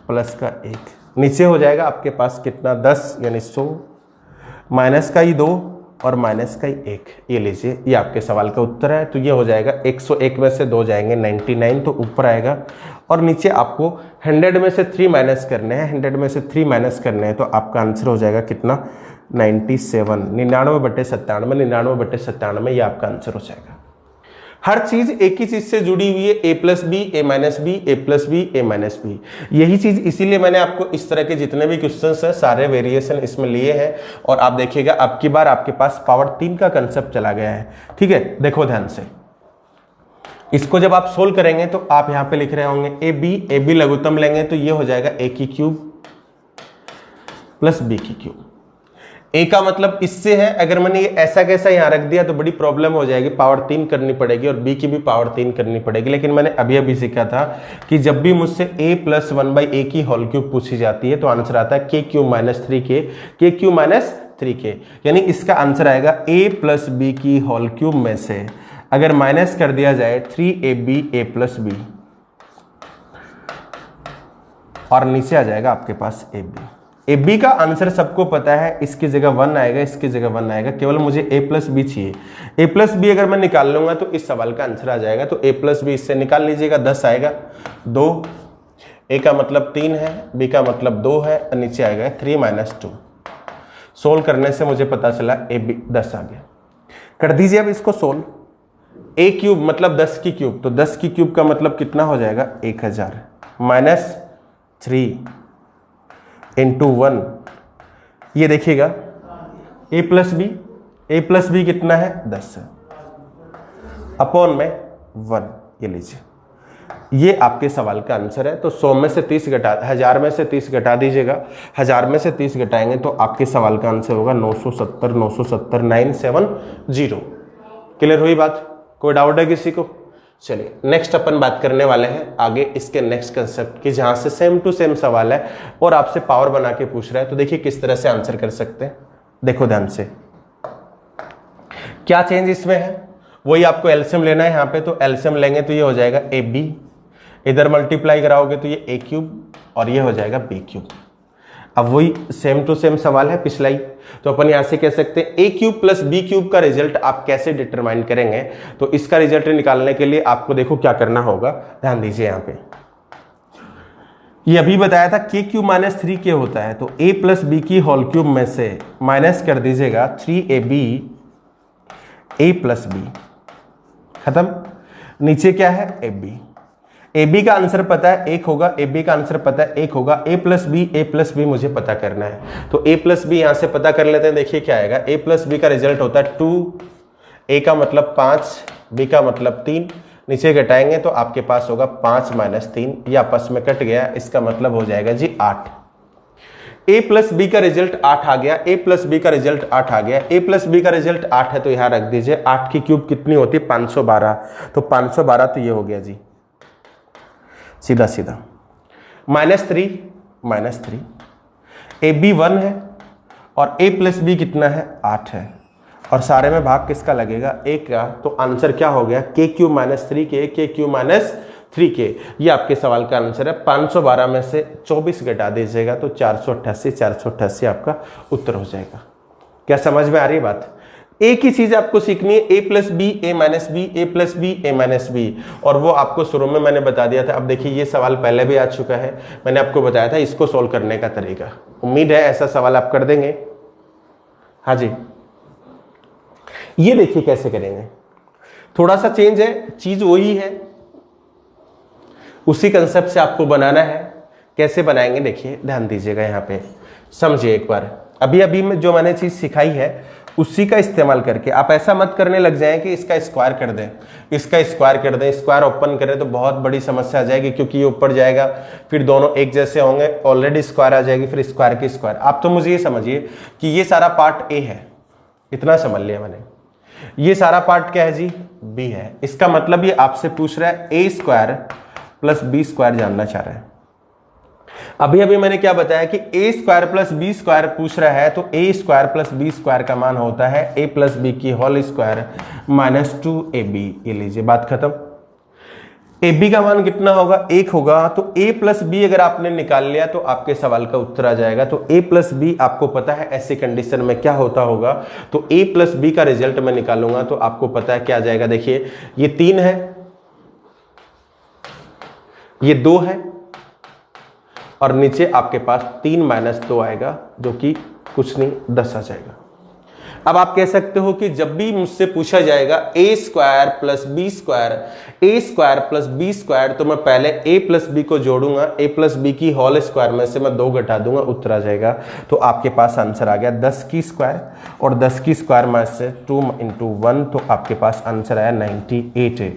प्लस का 1, नीचे हो जाएगा आपके पास कितना, 10 यानी 100 माइनस का ही 2 और माइनस का ही 1। ये लीजिए, ये आपके सवाल का उत्तर है। तो ये हो जाएगा 101 में से 2 जाएंगे 99, तो ऊपर आएगा। और नीचे आपको 100 में से 3 माइनस करने हैं, 100 में से 3 माइनस करने हैं, तो आपका आंसर हो जाएगा कितना, 97, 99/97, 99/97, ये आपका आंसर हो जाएगा। हर चीज एक ही चीज से जुड़ी हुई है, a plus B, A minus b, a plus B, A minus B. यही चीज, इसीलिए मैंने आपको इस तरह के जितने भी क्वेश्चंस हैं सारे वेरिएशन इसमें लिए हैं। और आप देखिएगा अब की बार आपके पास पावर 3 का कंसेप्ट चला गया है। ठीक है, देखो ध्यान से, इसको जब आप सोल्व करेंगे तो आप यहां पे लिख रहे होंगे ए बी लघुत्तम लेंगे तो ये हो जाएगा a की क्यूब प्लस b की क्यूब। ए का मतलब इससे है, अगर मैंने ये ऐसा कैसा यहां रख दिया तो बड़ी प्रॉब्लम हो जाएगी, पावर 3 करनी पड़ेगी और बी की भी पावर 3 करनी पड़ेगी। लेकिन मैंने अभी सीखा था कि जब भी मुझसे a प्लस 1/a की होल क्यूब पूछी जाती है तो आंसर आता है k cube minus 3k, k cube minus 3k। यानी इसका आंसर आएगा a प्लस बी की होल क्यूब में से अगर माइनस कर दिया जाए 3ab a प्लस बी और नीचे आ जाएगा आपके पास ए बी का आंसर सबको पता है, इसकी जगह 1 आएगा, इसकी जगह 1 आएगा, केवल मुझे a प्लस बी चाहिए। a प्लस बी अगर मैं निकाल लूंगा तो इस सवाल का आंसर आ जाएगा। तो a प्लस बी इससे निकाल लीजिएगा, 10 आएगा। 2, a का मतलब 3 है, b का मतलब 2 है, और नीचे आएगा 3 माइनस 2। सोल्व करने से मुझे पता चला a b 10 आ गया। कर दीजिए अब इसको सोल्व। a क्यूब मतलब 10 की क्यूब, तो 10 की क्यूब का मतलब कितना हो जाएगा, 1000 माइनस 3 इंटू 1। ये देखिएगा a प्लस बी कितना है, 10 है, अपॉन में 1। ये लीजिए, ये आपके सवाल का आंसर है। तो 100 में से 30 घटा, 1000 में से 30 घटा दीजिएगा। 1000 में से 30 घटाएंगे तो आपके सवाल का आंसर होगा 970 970। क्लियर हुई बात, कोई डाउट है किसी को? चलिए नेक्स्ट अपन बात करने वाले हैं आगे इसके नेक्स्ट कंसेप्ट की, जहां से सेम टू सेम सवाल है और आपसे पावर बना के पूछ रहा है। तो देखिए किस तरह से आंसर कर सकते हैं। देखो ध्यान से, क्या चेंज इसमें है, वही आपको एलसीएम लेना है यहाँ पे। तो एलसीएम लेंगे तो ये हो जाएगा ए बी, इधर मल्टीप्लाई कराओगे तो ये a क्यूब और ये हो जाएगा b क्यूब। अब वही सेम टू सेम सवाल है पिछला ही, तो अपन यहां से कह सकते हैं a cube plus b cube का रिजल्ट आप कैसे डिटरमाइन करेंगे। तो इसका रिजल्ट निकालने के लिए आपको देखो क्या करना होगा, ध्यान दीजिए यहाँ पे। ये अभी बताया था k क्यूब माइनस 3k होता है, तो a प्लस बी की होल क्यूब में से माइनस कर दीजिएगा 3ab a प्लस बी, खत्म। नीचे क्या है, ए बी का आंसर पता है 1 होगा, ए बी का आंसर पता है 1 होगा। ए प्लस बी मुझे पता करना है, तो ए प्लस बी यहां से पता कर लेते हैं। देखिए क्या आएगा, ए प्लस बी का रिजल्ट होता है 2, ए का मतलब 5, बी का मतलब 3, नीचे घटाएंगे तो आपके पास होगा 5 - 3, ये आपस में कट गया, इसका मतलब हो जाएगा जी 8। a प्लस बी का रिजल्ट 8 आ गया, a प्लस बी का रिजल्ट 8 आ गया, a प्लस बी का रिजल्ट 8 है तो यहां रख दीजिए। 8 की क्यूब कितनी होती है? 512, तो 512 तो ये हो गया जी सीधा सीधा। -3 ए बी 1 है और a प्लस बी कितना है? 8 है, और सारे में भाग किसका लगेगा? a का, तो आंसर क्या हो गया? k Q -3k, k Q -3k, ये आपके सवाल का आंसर है। 512 में से 24 घटा दीजिएगा तो 488 आपका उत्तर हो जाएगा। क्या समझ में आ रही है बात? एक ही चीज आपको सीखनी है, a plus B, a minus B, a plus B, a minus B, और वो आपको शुरू में मैंने बता दिया था। अब देखिए ये सवाल पहले भी आ चुका है, मैंने आपको बताया था इसको सोल्व करने का तरीका। उम्मीद है ऐसा सवाल आप कर देंगे। हाँ जी, ये देखिए कैसे करेंगे, थोड़ा सा चेंज है, चीज वही है, उसी कंसेप्ट से आपको बनाना है। कैसे बनाएंगे देखिए, ध्यान दीजिएगा, यहाँ पे समझिए एक बार। अभी अभी में जो मैंने चीज सिखाई है उसी का इस्तेमाल करके आप ऐसा मत करने लग जाएं कि इसका स्क्वायर कर दें, इसका स्क्वायर कर दें, स्क्वायर ओपन करें तो बहुत बड़ी समस्या आ जाएगी, क्योंकि ये ऊपर जाएगा, फिर दोनों एक जैसे होंगे, ऑलरेडी स्क्वायर आ जाएगी, फिर स्क्वायर की स्क्वायर। आप तो मुझे ये समझिए कि ये सारा पार्ट ए है, इतना समझ लिया मैंने। ये सारा पार्ट क्या है जी? बी है। इसका मतलब ये आपसे पूछ रहा है a square plus B square जानना चाह रहा है। अभी अभी मैंने क्या बताया कि ए स्क्वायर प्लस बी स्क्वायर पूछ रहा है, तो ए स्क्वायर प्लस बी स्क्वायर का मान होता है ए प्लस बी की होल स्क्वायर -2ab। ये लीजिए, बात खत्म। ए बी का मान कितना होगा? 1 होगा, तो ए प्लस बी अगर आपने निकाल लिया तो आपके सवाल का उत्तर आ जाएगा। तो ए प्लस बी आपको पता है ऐसी कंडीशन में क्या होता होगा, तो ए प्लस बी का रिजल्ट मैं निकालूंगा तो आपको पता है क्या आ जाएगा। देखिए ये 3 है, ये 2 है, और नीचे आपके पास 3 - 2 आएगा, जो कि कुछ नहीं 10 आ जाएगा। अब आप कह सकते हो कि जब भी मुझसे पूछा जाएगा ए square plus B square, a square plus B square, तो मैं पहले ए प्लस बी को जोड़ूंगा, ए प्लस बी की होल स्क्वायर में से मैं 2 घटा दूंगा, उत्तर आ जाएगा। तो आपके पास आंसर आ गया 10 की स्क्वायर, और 10 की स्क्वायर में से 2 × 1, तो आपके पास आंसर आया 98।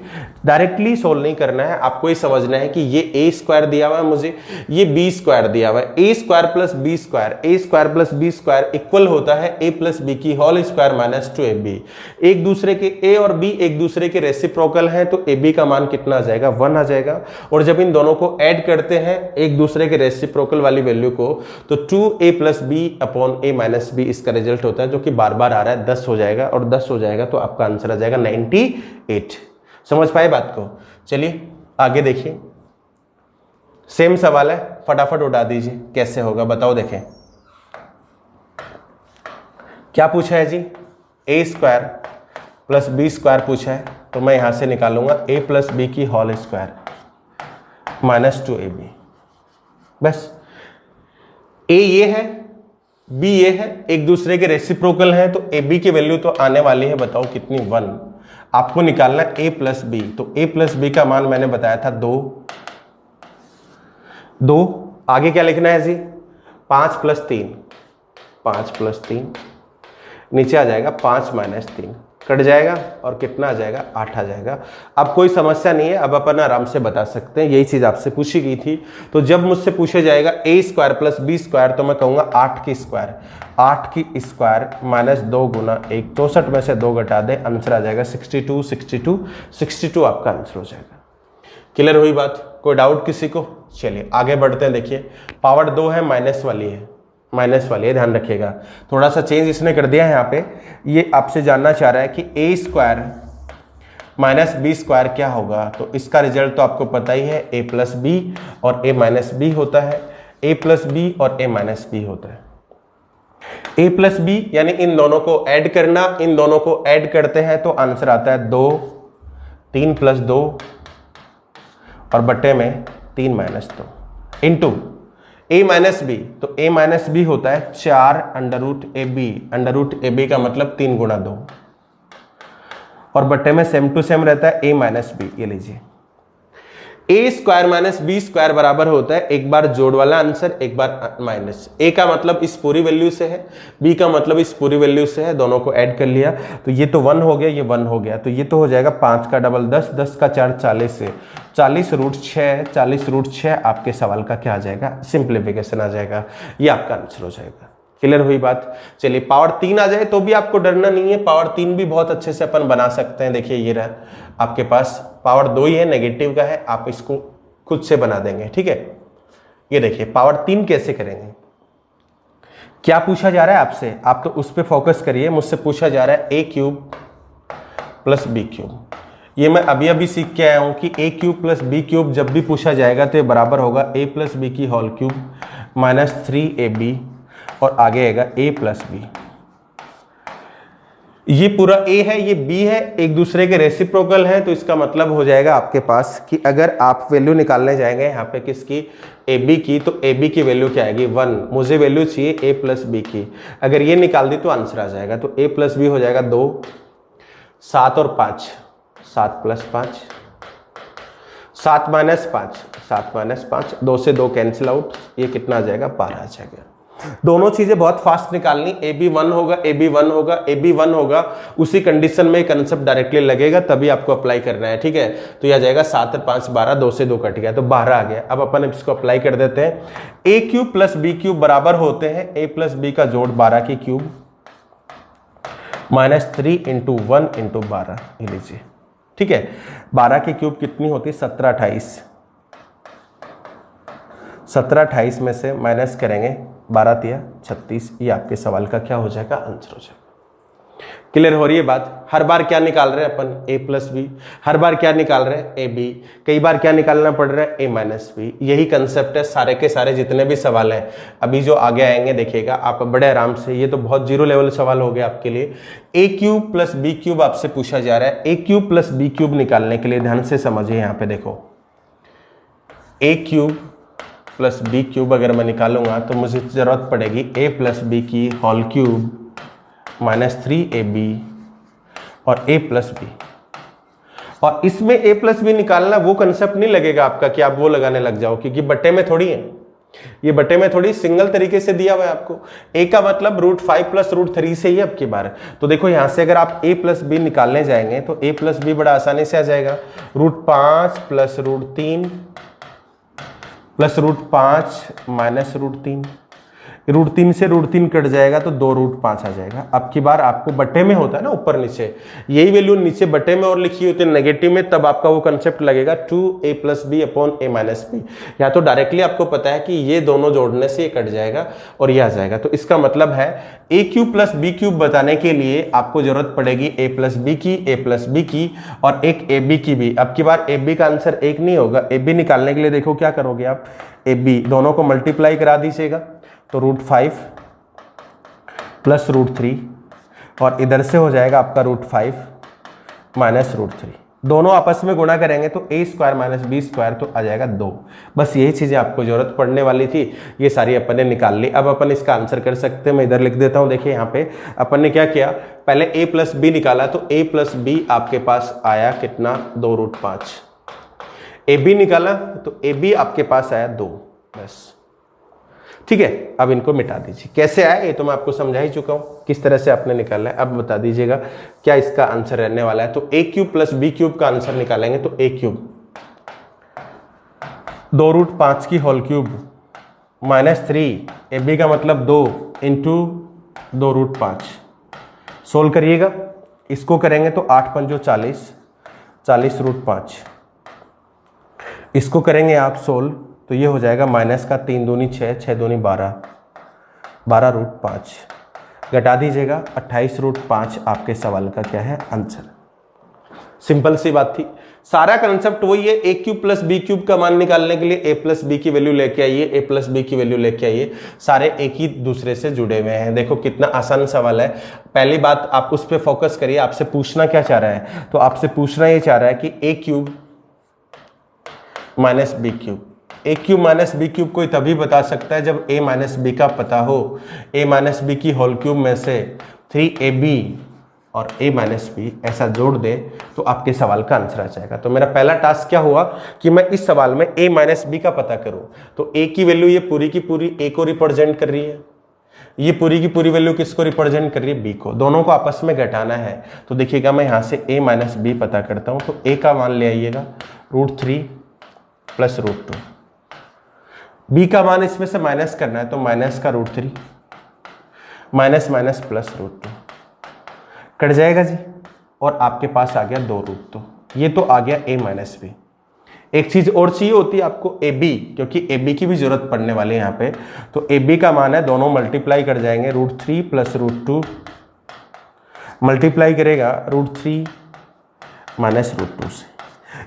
डायरेक्टली सोल्व नहीं करना है, आपको ये समझना है कि ये ए स्क्वायर दिया हुआ है मुझे, ये बी स्क्वायर दिया हुआ है। A square plus B square, a square plus B square equal होता है ए प्लस बी की होल स्क्वायर -2ab। एक दूसरे के ए और बी एक दूसरे के रेसिप्रोकल हैं, तो ए बी का मान कितना आ जाएगा? 1 आ जाएगा। और जब इन दोनों को ऐड करते हैं एक दूसरे के रेसिप्रोकल वाली वैल्यू को, तो 2a + b upon a - b इसका रिजल्ट होता है, जो कि बार बार आ रहा है, 10 हो जाएगा, और 10 हो जाएगा तो आपका आंसर आ जाएगा 98। समझ पाए बात को? चलिए आगे देखिए, सेम सवाल है, फटाफट उठा दीजिए, कैसे होगा बताओ। देखें क्या पूछा है जी? ए स्क्वायर प्लस बी स्क्वायर पूछा है, तो मैं यहां से निकालूंगा ए प्लस बी की होल स्क्वायर -2ab। बस ए ये है, बी ये है, एक दूसरे के रेसिप्रोकल हैं, तो ए बी की वैल्यू तो आने वाली है, बताओ कितनी? 1। आपको निकालना है ए प्लस बी, तो ए प्लस बी का मान मैंने बताया था 2। आगे क्या लिखना है जी? 5 + 3, 5 + 3, नीचे आ जाएगा 5 - 3, कट जाएगा, और कितना आ जाएगा? 8 आ जाएगा। अब कोई समस्या नहीं है, अब अपन आराम से बता सकते हैं, यही चीज आपसे पूछी गई थी। तो जब मुझसे पूछा जाएगा ए स्क्वायर प्लस बी स्क्वायर, तो मैं कहूंगा 8 की स्क्वायर, 8 की स्क्वायर -2 × 1, 64 में से 2 घटा दे, आंसर आ जाएगा 62, 62, 62 आपका आंसर हो जाएगा। क्लियर हुई बात? कोई डाउट किसी को? चलिए आगे बढ़ते हैं। देखिए पावर 2 है, माइनस वाली है, ध्यान रखिएगा। थोड़ा सा चेंज इसने कर दिया है यहाँ पे, ये आपसे जानना चाह रहा है कि ए स्क्वायर माइनस बी स्क्वायर क्या होगा। तो इसका रिजल्ट तो आपको पता ही है, ए प्लस बी और ए माइनस बी होता है, ए प्लस बी और ए माइनस बी होता है। ए प्लस बी यानी इन दोनों को ऐड करना, इन दोनों को ऐड करते हैं तो आंसर आता है 2, 3 + 2 और बट्टे में 3 - 2 इंटू a माइनस बी। तो a माइनस बी होता है 4 √ab। √ab का मतलब 3 × 2 और बट्टे में सेम टू सेम रहता है a माइनस बी। ये लीजिए A square minus B square बराबर होता है एक बार जोड़ वाला आंसर, एक बार माइनस। ए का मतलब इस पूरी वैल्यू से है, बी का मतलब इस पूरी वैल्यू से है, दोनों को ऐड कर लिया तो ये तो 1 हो गया, ये 1 हो गया, तो ये तो हो जाएगा 5 का डबल 10, 10 का 4 40 से 40 रूट 6, 40 रूट 6 आपके सवाल का क्या आ जाएगा, सिंप्लीफिकेशन आ जाएगा, ये आपका आंसर हो जाएगा। क्लियर हुई बात। चलिए पावर 3 आ जाए तो भी आपको डरना नहीं है, पावर 3 भी बहुत अच्छे से अपन बना सकते हैं। देखिए ये रहा आपके पास, पावर 2 ही है, नेगेटिव का है, आप इसको खुद से बना देंगे, ठीक है। ये देखिए पावर 3 कैसे करेंगे, क्या पूछा जा रहा है आपसे, आप तो उस पर फोकस करिए। मुझसे पूछा जा रहा है ए क्यूब प्लस बी क्यूब। ये मैं अभी अभी सीख के आया हूं कि ए क्यूब प्लस बी क्यूब जब भी पूछा जाएगा तो ये बराबर होगा ए प्लस बी की होल क्यूब माइनस 3ab और आगे आएगा a प्लस बी। ये पूरा a है, ये b है, एक दूसरे के रेसिप्रोकल है, तो इसका मतलब हो जाएगा आपके पास कि अगर आप वैल्यू निकालने जाएंगे यहाँ पे किसकी, ab की, तो ab की वैल्यू क्या आएगी 1। मुझे वैल्यू चाहिए a प्लस बी की, अगर ये निकाल दी तो आंसर आ जाएगा। तो a प्लस बी हो जाएगा 2, 7 और 5, 7 प्लस 5, 7 माइनस 5, 7 माइनस 5, 2 से 2 कैंसिल आउट, ये कितना आ जाएगा 12 आ जाएगा। दोनों चीजें बहुत फास्ट निकालनी, ए बी 1 होगा, ए बी 1 होगा, ए बी 1 होगा, उसी कंडीशन में कंसेप्ट डायरेक्टली लगेगा, तभी आपको अप्लाई करना है, ठीक है। तो यह आ जाएगा 7 और 5 12, 2 से 2 कट गया तो 12 आ गया। अब अपन इसको अप्लाई कर देते हैं। ए क्यूब प्लस बी क्यूब बराबर होते हैं ए प्लस बी का जोड़ 12 की क्यूब माइनस 3 इंटू 1 इंटू 12, ये लीजिए, ठीक है। 12 की क्यूब कितनी होती है 17 28, 17 28 में से माइनस करेंगे 12 तिया 36, ये आपके सवाल का क्या हो जाएगा, आंसर हो जाएगा। क्लियर हो रही है बात। हर बार क्या निकाल रहे हैं अपन, a प्लस बी, हर बार क्या निकाल रहे हैं a b, कई बार क्या निकालना पड़ रहा है a माइनस बी। यही कंसेप्ट है सारे के सारे जितने भी सवाल हैं अभी जो आगे आएंगे, देखिएगा आप बड़े आराम से। ये तो बहुत जीरो लेवल सवाल हो गया आपके लिए। a cube plus B cube आपसे पूछा जा रहा है। a cube plus B cube निकालने के लिए ध्यान से समझिए, यहाँ पे देखो a cube plus B cube अगर मैं निकालूंगा तो मुझे जरूरत पड़ेगी a प्लस बी की होल क्यूब माइनस 3ab और a प्लस बी। और इसमें a प्लस बी निकालना वो कंसेप्ट नहीं लगेगा आपका कि आप वो लगाने लग जाओ, क्योंकि बट्टे में थोड़ी है, ये बट्टे में थोड़ी सिंगल तरीके से दिया हुआ है आपको। a का मतलब √5 प्लस √3 से ही अब की बार। तो देखो यहां से अगर आप a प्लस बी निकालने जाएंगे तो a प्लस बी बड़ा आसानी से आ जाएगा, √5 प्लस √3 प्लस √5 माइनस √3, √3 से √3 कट जाएगा तो 2 √5 आ जाएगा। अब की बार आपको बट्टे में होता है ना ऊपर नीचे, यही वैल्यू नीचे बट्टे में और लिखी होती है नेगेटिव में, तब आपका वो कंसेप्ट लगेगा 2a plus B upon a minus B. या तो डायरेक्टली आपको पता है कि ये दोनों जोड़ने से ये कट जाएगा और ये आ जाएगा। तो इसका मतलब है a cube plus B cube बताने के लिए आपको जरूरत पड़ेगी a प्लस बी की, a प्लस बी की और एक ए बी की भी। अब की बार ए बी का आंसर एक नहीं होगा, ए बी निकालने के लिए देखो क्या करोगे आप, ए बी दोनों को मल्टीप्लाई करा दीजिएगा तो √5 प्लस √3 और इधर से हो जाएगा आपका √5 माइनस √3, दोनों आपस में गुणा करेंगे तो a square minus B square तो आ जाएगा 2। बस यही चीजें आपको जरूरत पड़ने वाली थी, ये सारी अपन ने निकाल ली। अब अपन इसका आंसर कर सकते हैं, मैं इधर लिख देता हूं। देखिए यहाँ पे अपन ने क्या किया, पहले a प्लस बी निकाला तो a प्लस बी आपके पास आया कितना 2 √5, ए बी निकाला तो ए बी आपके पास आया 2, बस ठीक है। अब इनको मिटा दीजिए, कैसे आया ये तो मैं आपको समझा ही चुका हूं किस तरह से आपने निकाला है। अब बता दीजिएगा क्या इसका आंसर रहने वाला है। तो a cube plus B cube का आंसर निकालेंगे तो a क्यूब 2 √5 की whole cube minus 3, A B का मतलब 2 इंटू 2 √5। सोल्व करिएगा, इसको करेंगे तो 8 पंजो 40, 40 √5। इसको करेंगे आप सोल्व तो ये हो जाएगा माइनस का 3 दूनी 6, 6 दूनी 12, 12 √5 घटा दीजिएगा 28 √5 आपके सवाल का क्या है आंसर। सिंपल सी बात थी, सारा कंसेप्ट वही है। a cube plus B cube का मान निकालने के लिए a प्लस बी की वैल्यू लेके आइए, a प्लस बी की वैल्यू लेके आइए, सारे एक ही दूसरे से जुड़े हुए हैं। देखो कितना आसान सवाल है। पहली बात आप उस पर फोकस करिए, आपसे पूछना क्या चाह रहा है, तो आपसे पूछना ये चाह रहा है कि a cube minus B cube, A cube minus B cube कोई तभी बता सकता है जब a माइनस बी का पता हो। a माइनस बी की होल क्यूब में से 3ab और a माइनस बी ऐसा जोड़ दे तो आपके सवाल का आंसर आ जाएगा। तो मेरा पहला टास्क क्या हुआ कि मैं इस सवाल में a माइनस बी का पता करूं। तो a की वैल्यू ये पूरी की पूरी a को रिप्रेजेंट कर रही है, ये पूरी की पूरी वैल्यू किसको रिप्रेजेंट कर रही है, b को। दोनों को आपस में घटाना है तो देखिएगा मैं यहां से a माइनस बी पता करता हूं। तो a का मान ले आइएगा √3 प्लस √2, b का मान इसमें से माइनस करना है तो माइनस का √3 माइनस माइनस प्लस √2 कट जाएगा जी, और आपके पास आ गया 2√2। ये तो आ गया a माइनस बी। एक चीज और चाहिए होती है आपको ab, क्योंकि ab की भी जरूरत पड़ने वाली है यहाँ पे। तो ab का मान है, दोनों मल्टीप्लाई कर जाएंगे, √3 प्लस √2 मल्टीप्लाई करेगा √3 माइनस √2 से।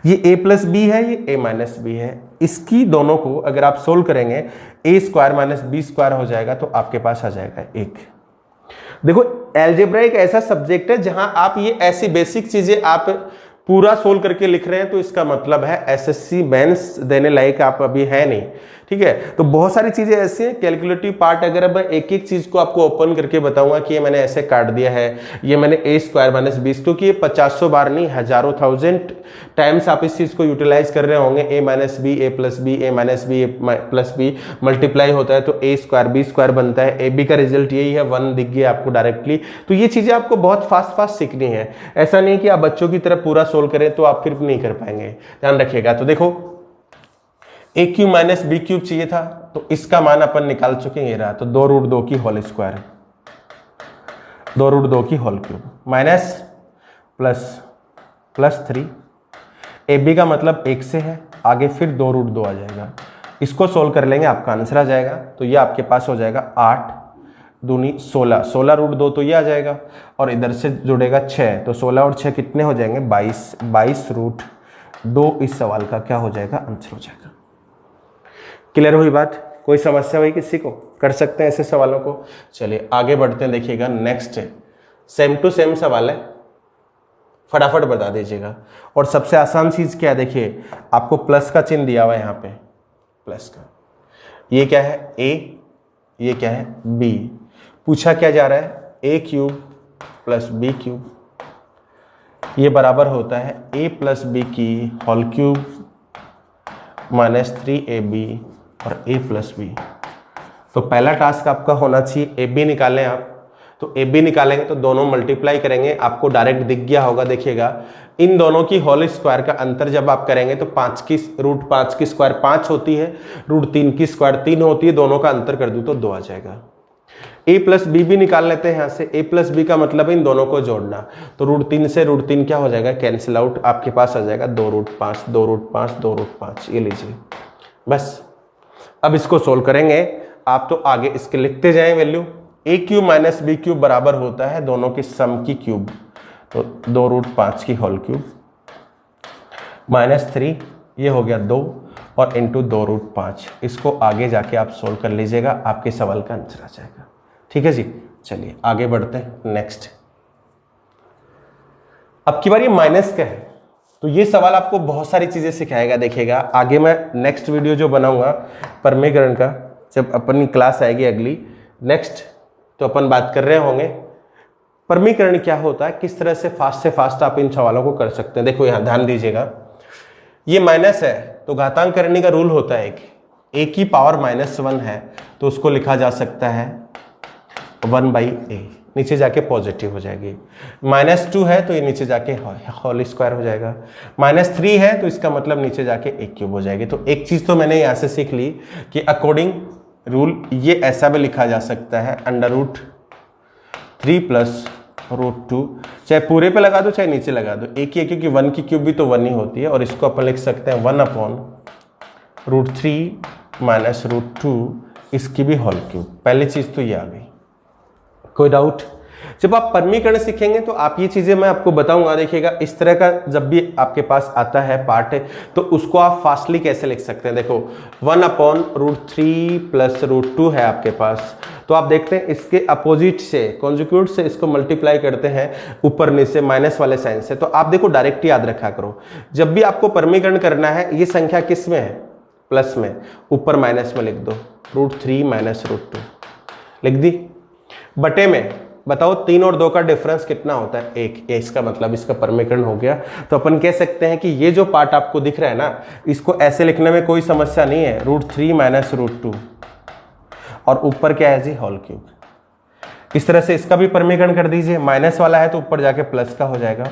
ये a प्लस बी है, ये a माइनस बी है। इसकी दोनों को अगर आप सोल्व करेंगे a square minus B square हो जाएगा तो आपके पास आ जाएगा 1। देखो अलजेब्रा एक ऐसा सब्जेक्ट है जहां आप ये ऐसी बेसिक चीजें आप पूरा सोल्व करके लिख रहे हैं, तो इसका मतलब है एसएससी मेंस देने लायक आप अभी है नहीं, ठीक है। तो बहुत सारी चीजें ऐसी हैं, कैलकुलेटिव पार्ट अगर मैं एक एक चीज को आपको ओपन करके बताऊंगा कि ये मैंने ऐसे काट दिया है, ये मैंने a स्क्वायर माइनस बी, क्योंकि ये 50 बार नहीं हजारों थाउजेंड टाइम्स आप इस चीज को यूटिलाइज कर रहे होंगे। a minus B, a plus B, a minus B, a plus B multiply होता है तो a स्क्वायर बी स्क्वायर बनता है। ab का रिजल्ट यही है, 1 दिख गया आपको डायरेक्टली। तो ये चीजें आपको बहुत फास्ट सीखनी है, ऐसा नहीं कि आप बच्चों की तरह पूरा सोल्व करें तो आप फिर नहीं कर पाएंगे, ध्यान रखिएगा। तो देखो a cube minus B cube चाहिए था, तो इसका मान अपन निकाल चुके हैं, ये रहा। तो 2√2 की होल स्क्वायर, 2√2 की whole cube minus plus 3। ab का मतलब 1 से है, आगे फिर 2√2 आ जाएगा। इसको सोल्व कर लेंगे, आपका आंसर आ जाएगा। तो ये आपके पास हो जाएगा 8 दूनी 16, 16√2 तो ये आ जाएगा, और इधर से जुड़ेगा 6, तो 16 और 6 कितने हो जाएंगे 22, 22√2 इस सवाल का क्या हो जाएगा, आंसर हो जाएगा। क्लियर हुई बात? कोई समस्या हुई किसी को? कर सकते हैं ऐसे सवालों को। चलिए आगे बढ़ते हैं, देखिएगा नेक्स्ट सेम टू सेम सवाल है, फटाफट बता दीजिएगा। और सबसे आसान चीज क्या है, देखिए आपको प्लस का चिन्ह दिया हुआ है यहाँ पे, प्लस का। ये क्या है a, ये क्या है b। पूछा क्या जा रहा है, a cube plus b cube, ये बराबर होता है a प्लस बी की होल क्यूब माइनस 3ab और a प्लस बी। तो पहला टास्क आपका होना चाहिए ab निकालें आप। तो ab निकालेंगे तो दोनों मल्टीप्लाई करेंगे, आपको डायरेक्ट दिख गया होगा, देखिएगा इन दोनों की होल स्क्वायर का अंतर जब आप करेंगे तो 5 की √5 की स्क्वायर 5 होती है, √3 की स्क्वायर 3 होती है, दोनों का अंतर कर दूं तो 2 आ जाएगा। a प्लस बी भी निकाल लेते हैं यहाँ से, a प्लस बी का मतलब है इन दोनों को जोड़ना। तो √3 से √3 क्या हो जाएगा, कैंसिल आउट, आपके पास आ जाएगा 2√5, 2√5, 2√5, ये लीजिए बस। अब इसको सोल्व करेंगे आप, तो आगे इसके लिखते जाएं value. a cube minus B cube बराबर होता है दोनों के सम की क्यूब, तो 2√5 की होल क्यूब माइनस 3, ये हो गया 2 और इंटू 2√5। इसको आगे जाके आप सोल्व कर लीजिएगा, आपके सवाल का आंसर आ जाएगा। ठीक है जी, चलिए आगे बढ़ते हैं नेक्स्ट। अब की बार ये माइनस का है, तो ये सवाल आपको बहुत सारी चीजें सिखाएगा। देखिएगा आगे मैं नेक्स्ट वीडियो जो बनाऊंगा परमीकरण का, जब अपनी क्लास आएगी अगली नेक्स्ट, तो अपन बात कर रहे होंगे परमीकरण क्या होता है, किस तरह से फास्ट आप इन सवालों को कर सकते हैं। देखो यहां ध्यान दीजिएगा, ये माइनस है तो घातांक करने का रूल होता है a की पावर -1 है तो उसको लिखा जा सकता है 1/a, नीचे जाके पॉजिटिव हो जाएगी। -2 है तो ये नीचे जाके होल स्क्वायर हो जाएगा। -3 है तो इसका मतलब नीचे जाके a क्यूब हो जाएगी। तो एक चीज तो मैंने यहां से सीख ली कि अकॉर्डिंग रूल ये ऐसा भी लिखा जा सकता है √3 प्लस √2, चाहे पूरे पे लगा दो चाहे नीचे लगा दो, एक ही है क्योंकि 1 की क्यूब भी तो 1 ही होती है। और इसको अपन लिख सकते हैं 1/√3 माइनस √2, इसकी भी होल क्यूब। पहली चीज तो ये आ गई, कोई डाउट? जब आप परमीकरण सीखेंगे तो आप ये चीजें मैं आपको बताऊंगा। देखिएगा इस तरह का जब भी आपके पास आता है पार्ट तो उसको आप फास्टली कैसे लिख सकते हैं। देखो 1/√3 प्लस √2 है आपके पास, तो आप देखते हैं इसके अपोजिट से कॉन्जुगेट से इसको मल्टीप्लाई करते हैं ऊपर नीचे माइनस वाले साइन से। तो आप देखो डायरेक्ट याद रखा करो, जब भी आपको परमीकरण करना है ये संख्या किस में है, प्लस में, ऊपर माइनस में लिख दो √3 माइनस √2 लिख दी, बटे में बताओ 3 और 2 का डिफरेंस कितना होता है? 1। ये इसका मतलब इसका परमीकरण हो गया। तो अपन कह सकते हैं कि ये जो पार्ट आपको दिख रहा है ना, इसको ऐसे लिखने में कोई समस्या नहीं है, √3 - √2 और ऊपर क्या है जी, होल क्यूब। इस तरह से इसका भी परमीकरण कर दीजिए, माइनस वाला है तो ऊपर जाके प्लस का हो जाएगा,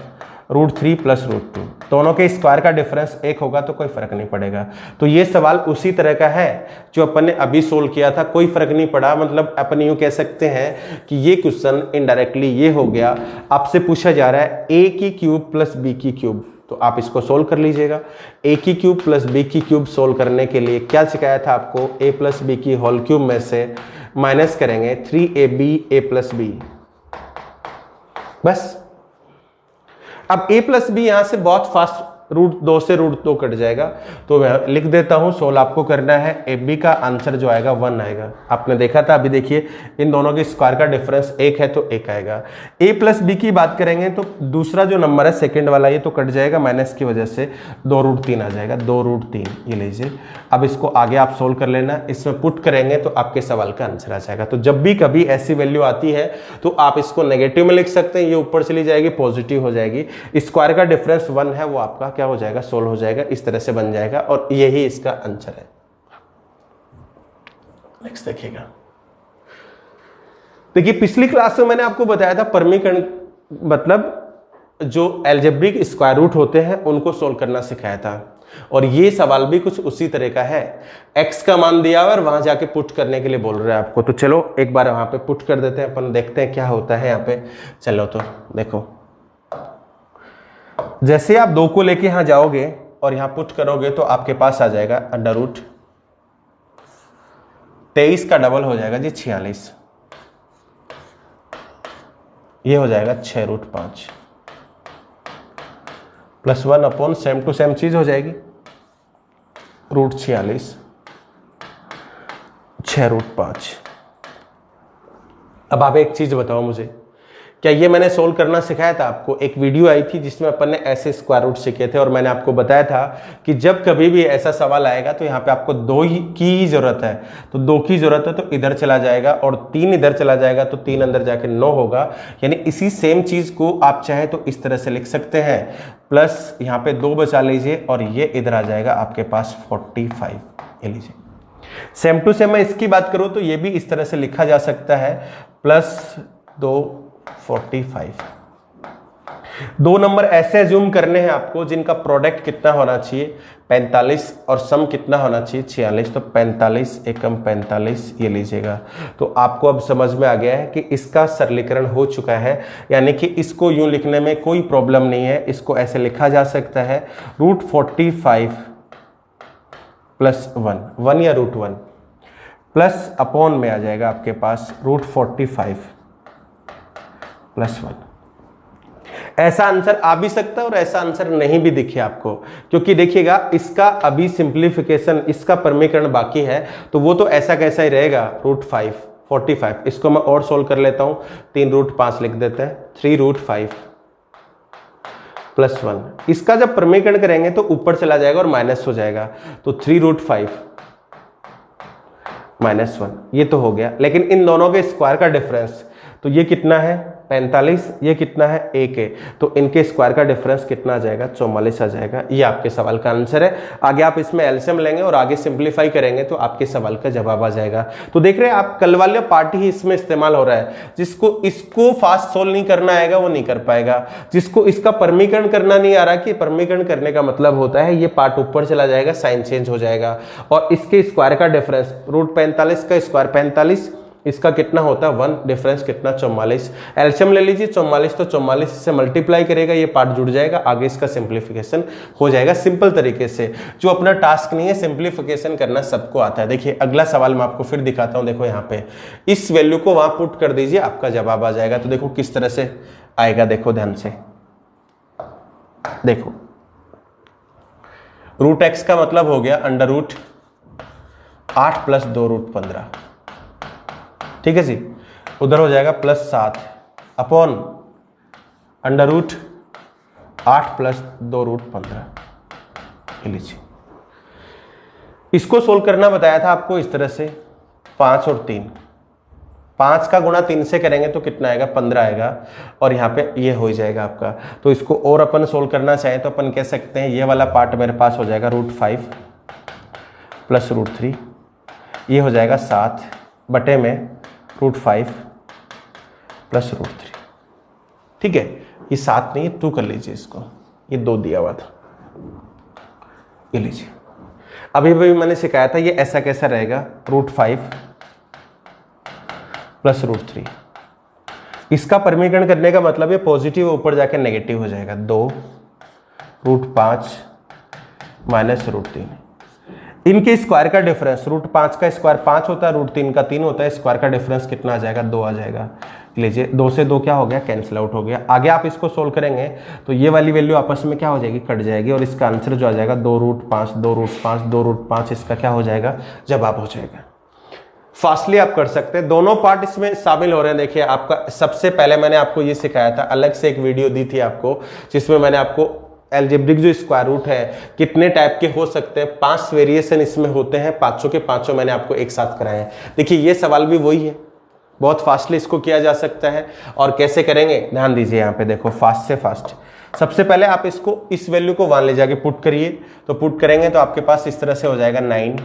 √3 + √2। दोनों के स्क्वायर का डिफरेंस 1 होगा तो कोई फर्क नहीं पड़ेगा। तो ये सवाल उसी तरह का है जो अपन ने अभी सोल्व किया था, कोई फर्क नहीं पड़ा। मतलब अपन यूं कह सकते हैं कि ये क्वेश्चन इनडायरेक्टली ये हो गया, आपसे पूछा जा रहा है a की क्यूब + b की क्यूब, तो आप इसको सोल्व कर लीजिएगा। a की क्यूब + b की क्यूब सोल्व करने के लिए क्या सिखाया था आपको, a + b की होल क्यूब में से माइनस करेंगे 3ab a + b, बस। अब a + b यहां से बहुत फास्ट √2 से √2 कट जाएगा, तो मैं लिख देता हूं, सोल्व आपको करना है। ab का आंसर जो आएगा 1 आएगा। आपने देखा था, अभी देखिए इन दोनों के स्क्वायर का डिफरेंस 1 है तो 1 आएगा। a + b की बात करेंगे तो दूसरा जो नंबर है सेकंड वाला, ये तो कट जाएगा माइनस की वजह से, 2√3 आ जाएगा, 2√3 ये लीजिए। अब इसको आगे आप सोल्व कर लेना, इसमें पुट करेंगे तो आपके सवाल का आंसर आ जाएगा। तो जब भी कभी ऐसी वैल्यू आती है तो आप इसको नेगेटिव में लिख सकते हैं, ये ऊपर चली जाएगी, पॉजिटिव हो जाएगी। स्क्वायर का डिफरेंस 1 है, वो आपका क्या हो जाएगा, सोल्व हो जाएगा, इस तरह से बन जाएगा और यही इसका आंसर है। नेक्स्ट देखिएगा। देखिए पिछली क्लास में मैंने आपको बताया था परमीकरण मतलब जो अलजेब्रिक स्क्वायर रूट होते हैं उनको सोल्व करना सिखाया था, और ये सवाल भी कुछ उसी तरह का है। x का मान दिया हुआ और वहां जाके पुट करने के लिए बोल रहे हैं आपको, तो चलो एक बार वहां पे पुट कर देते हैं, अपन देखते हैं क्या होता है यहाँ पे। चलो तो देखो, जैसे आप 2 को लेके यहां जाओगे और यहां पुट करोगे तो आपके पास आ जाएगा √23 का डबल हो जाएगा जी 46, ये हो जाएगा 6√5 +1 अपॉन सेम टू सेम चीज हो जाएगी, √46 6√5। अब आप एक चीज बताओ मुझे, क्या ये मैंने सोल्व करना सिखाया था आपको? एक वीडियो आई थी जिसमें अपन ने ऐसे स्क्वायर रूट सीखे थे, और मैंने आपको बताया था कि जब कभी भी ऐसा सवाल आएगा तो यहाँ पे आपको 2 की जरूरत है, तो 2 की जरूरत है तो इधर चला जाएगा, और 3 इधर चला जाएगा तो 3 अंदर जाके 9 होगा। यानी इसी सेम चीज को आप चाहे तो इस तरह से लिख सकते हैं, प्लस यहाँ पे 2 बचा लीजिए और ये इधर आ जाएगा आपके पास 45, ये लीजिए। सेम टू सेम मैं इसकी बात करूं तो ये भी इस तरह से लिखा जा सकता है, +245। 2 नंबर ऐसे एज्यूम करने हैं आपको जिनका प्रोडक्ट कितना होना चाहिए, 45, और सम कितना होना चाहिए, 46। तो 45 एकम 45 ये लीजिएगा। तो आपको अब समझ में आ गया है कि इसका सरलीकरण हो चुका है, यानी कि इसको यूं लिखने में कोई प्रॉब्लम नहीं है। इसको ऐसे लिखा जा सकता है, √45 + 1 या √1 प्लस अपॉन में आ जाएगा आपके पास √45 + 1। ऐसा आंसर आ भी सकता है और ऐसा आंसर नहीं भी दिखे आपको, क्योंकि देखिएगा इसका अभी सिंप्लीफिकेशन, इसका परमीकरण बाकी है, तो वो तो ऐसा कैसा ही रहेगा, √45। इसको मैं और सोल्व कर लेता हूं, 3√5 लिख देते हैं, 3√5 + 1। इसका जब परमीकरण करेंगे तो ऊपर चला जाएगा और माइनस हो जाएगा, तो 3√5 - 1 ये तो हो गया। लेकिन इन दोनों के स्क्वायर का डिफरेंस, तो ये कितना है 45, ये कितना है 1 है, तो इनके स्क्वायर का डिफरेंस कितना आ जाएगा, 44 आ जाएगा। ये आपके सवाल का आंसर है। आगे आप इसमें एलसीएम लेंगे और आगे सिंप्लीफाई करेंगे तो आपके सवाल का जवाब आ जाएगा। तो देख रहे हैं आप, कल वाला पार्ट ही इसमें इस्तेमाल हो रहा है। जिसको इसको फास्ट सोल्व नहीं करना आएगा वो नहीं कर पाएगा, जिसको इसका परमीकरण करना नहीं आ रहा, कि परमीकरण करने का मतलब होता है ये पार्ट ऊपर चला जाएगा, साइन चेंज हो जाएगा, और इसके स्क्वायर का डिफरेंस, √45 का स्क्वायर 45, इसका कितना होता है 1, डिफरेंस कितना 44। एलसीएम ले लीजिए, 44 तो 44 से मल्टीप्लाई करेगा, ये पार्ट जुड़ जाएगा, आगे इसका सिंप्लीफिकेशन हो जाएगा सिंपल तरीके से। जो अपना टास्क नहीं है, सिंप्लीफिकेशन करना सबको आता है। देखिए अगला सवाल मैं आपको फिर दिखाता हूं, देखो यहाँ पे इस वैल्यू को वहां पुट कर दीजिए, आपका जवाब आ जाएगा। तो देखो किस तरह से आएगा, देखो ध्यान से देखो, √x का मतलब हो गया √8 + 2√15, ठीक है जी। उधर हो जाएगा +7 अपॉन √8 + 2√15, लीजिए। इसको सोल्व करना बताया था आपको इस तरह से, 5 और 3, 5 का गुणा 3 से करेंगे तो कितना आएगा, 15 आएगा, और यहाँ पे ये हो जाएगा आपका। तो इसको और अपन सोल्व करना चाहें तो अपन कह सकते हैं ये वाला पार्ट मेरे पास हो जाएगा √5 प्लस √3, ये हो जाएगा 7 बटे में √5 प्लस √3। ठीक है, ये 7 नहीं, 2 कर लीजिए इसको, ये 2 दिया हुआ था, ये लीजिए। अभी भी मैंने सिखाया था ये ऐसा कैसा रहेगा, √5 प्लस √3। इसका परिमीकरण करने का मतलब ये पॉजिटिव ऊपर जाके नेगेटिव हो जाएगा, 2 √5 माइनस √3। इनके स्क्वायर का डिफरेंस, √5 का स्क्वायर 5 होता है, √3 का 3 होता है, स्क्वायर का डिफरेंस कितना आ जाएगा, 2 आ जाएगा। लीजिए 2 से 2 क्या हो गया, कैंसिल आउट हो गया। आगे आप इसको सोल्व करेंगे तो ये वाली वैल्यू आपस में क्या हो जाएगी, कट जाएगी, और इसका आंसर जो आ जाएगा 2√5 2√5 2√5, इसका क्या हो जाएगा, जवाब हो जाएगा। फास्टली आप कर सकते हैं, दोनों पार्ट इसमें शामिल हो रहे हैं। देखिए आपका सबसे पहले मैंने आपको ये सिखाया था, अलग से एक वीडियो दी थी आपको, जिसमें मैंने आपको एल्जेब्रिक जो स्क्वायर रूट है कितने टाइप के हो सकते हैं, 5 वेरिएशन इसमें होते हैं, पांचों के पांचों मैंने आपको एक साथ कराए हैं। देखिए ये सवाल भी वही है, बहुत फास्टली इसको किया जा सकता है। और कैसे करेंगे, ध्यान दीजिए यहाँ पे देखो, फास्ट से फास्ट। सबसे पहले आप इसको, इस वैल्यू को 1 ले जाके पुट करिए, तो पुट करेंगे तो आपके पास इस तरह से हो जाएगा 9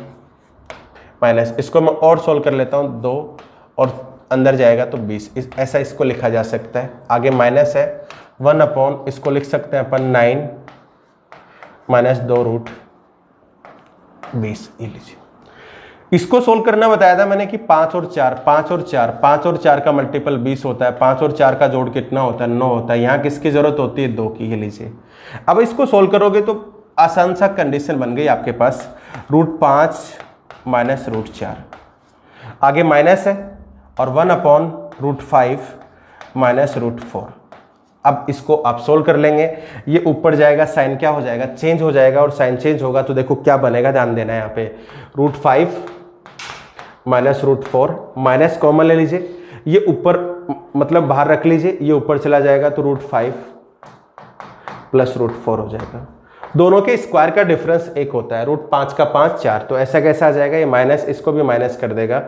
माइनस, इसको मैं और सोल्व कर लेता हूँ, 2 और अंदर जाएगा तो 20, ऐसा इसको लिखा जा सकता है। आगे माइनस है 1 अपॉन, इसको लिख सकते हैं अपन 9 माइनस 2√20। ये लीजिए, इसको सोल्व करना बताया था मैंने कि 5 और 4 5 और 4 5 और 4 का मल्टीपल 20 होता है, 5 और 4 का जोड़ कितना होता है, 9 होता है। यहाँ किसकी जरूरत होती है, 2 की। ये लीजिए, अब इसको सोल्व करोगे तो आसान सा कंडीशन बन गई आपके पास, √5 माइनस √4, आगे माइनस है, और 1 अपॉन √5 माइनस √4। अब इसको आप सोल्व कर लेंगे, ये ऊपर जाएगा, साइन क्या हो जाएगा, चेंज हो जाएगा, और साइन चेंज होगा तो देखो क्या बनेगा, ध्यान देना है यहाँ पे, √5 माइनस √4, माइनस कॉमन ले लीजिए, ये ऊपर मतलब बाहर रख लीजिए, ये ऊपर चला जाएगा तो √5 प्लस √4 हो जाएगा। दोनों के स्क्वायर का डिफरेंस 1 होता है, √5 का 5 4, तो ऐसा कैसा आ जाएगा, ये माइनस, इसको भी माइनस कर देगा,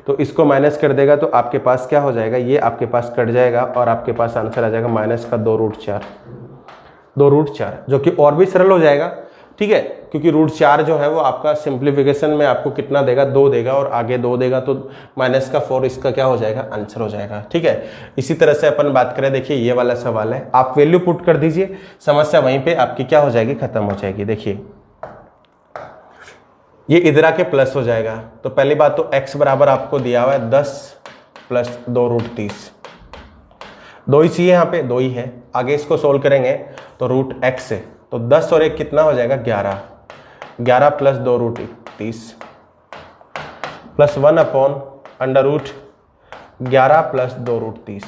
तो इसको माइनस कर देगा तो आपके पास क्या हो जाएगा, ये आपके पास कट जाएगा, और आपके पास आंसर आ जाएगा माइनस का 2√4 जो कि और भी सरल हो जाएगा। ठीक है, क्योंकि √4 जो है वो आपका सिंप्लीफिकेशन में आपको कितना देगा, 2 देगा, और आगे 2 देगा तो माइनस का 4 इसका क्या हो जाएगा, आंसर हो जाएगा। ठीक है, इसी तरह से अपन बात करें, देखिए ये वाला सवाल है, आप वैल्यू पुट कर दीजिए, समस्या वहीं पे आपकी क्या हो जाएगी, खत्म हो जाएगी। देखिए ये इधर आके प्लस हो जाएगा, तो पहली बात तो x बराबर आपको दिया हुआ है 10 प्लस 2√30, 2 ही चाहिए, यहाँ पे 2 ही है। आगे इसको सोल्व करेंगे तो √x है, तो 10 और 1 कितना हो जाएगा, 11 प्लस 2√30 प्लस 1 अपॉन √11 प्लस 2√30।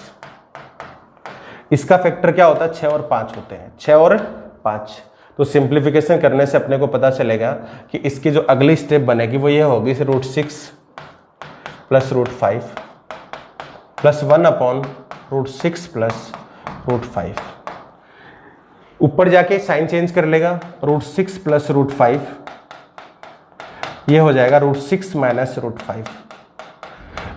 इसका फैक्टर क्या होता है, 6 और 5 होते हैं, 6 और 5। तो सिंप्लीफिकेशन करने से अपने को पता चलेगा कि इसकी जो अगली स्टेप बनेगी वो ये होगी, √6 प्लस √5 प्लस 1 अपॉन √6 प्लस √5। ऊपर जाके साइन चेंज कर लेगा, √6 प्लस √5, ये हो जाएगा √6 माइनस √5।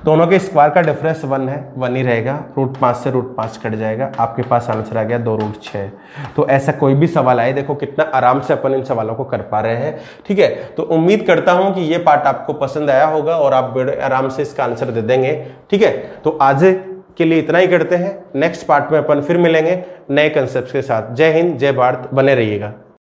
दोनों के स्क्वायर का डिफरेंस 1 है, 1 ही रहेगा, √5 से √5 कट जाएगा, आपके पास आंसर आ गया 2√6। तो ऐसा कोई भी सवाल आए, देखो कितना आराम से अपन इन सवालों को कर पा रहे हैं। ठीक है, तो उम्मीद करता हूं कि ये पार्ट आपको पसंद आया होगा और आप बड़े आराम से इसका आंसर दे देंगे। ठीक है, तो आज के लिए इतना ही करते हैं, नेक्स्ट पार्ट में अपन फिर मिलेंगे नए कंसेप्ट के साथ। जय हिंद, जय भारत, बने रहिएगा।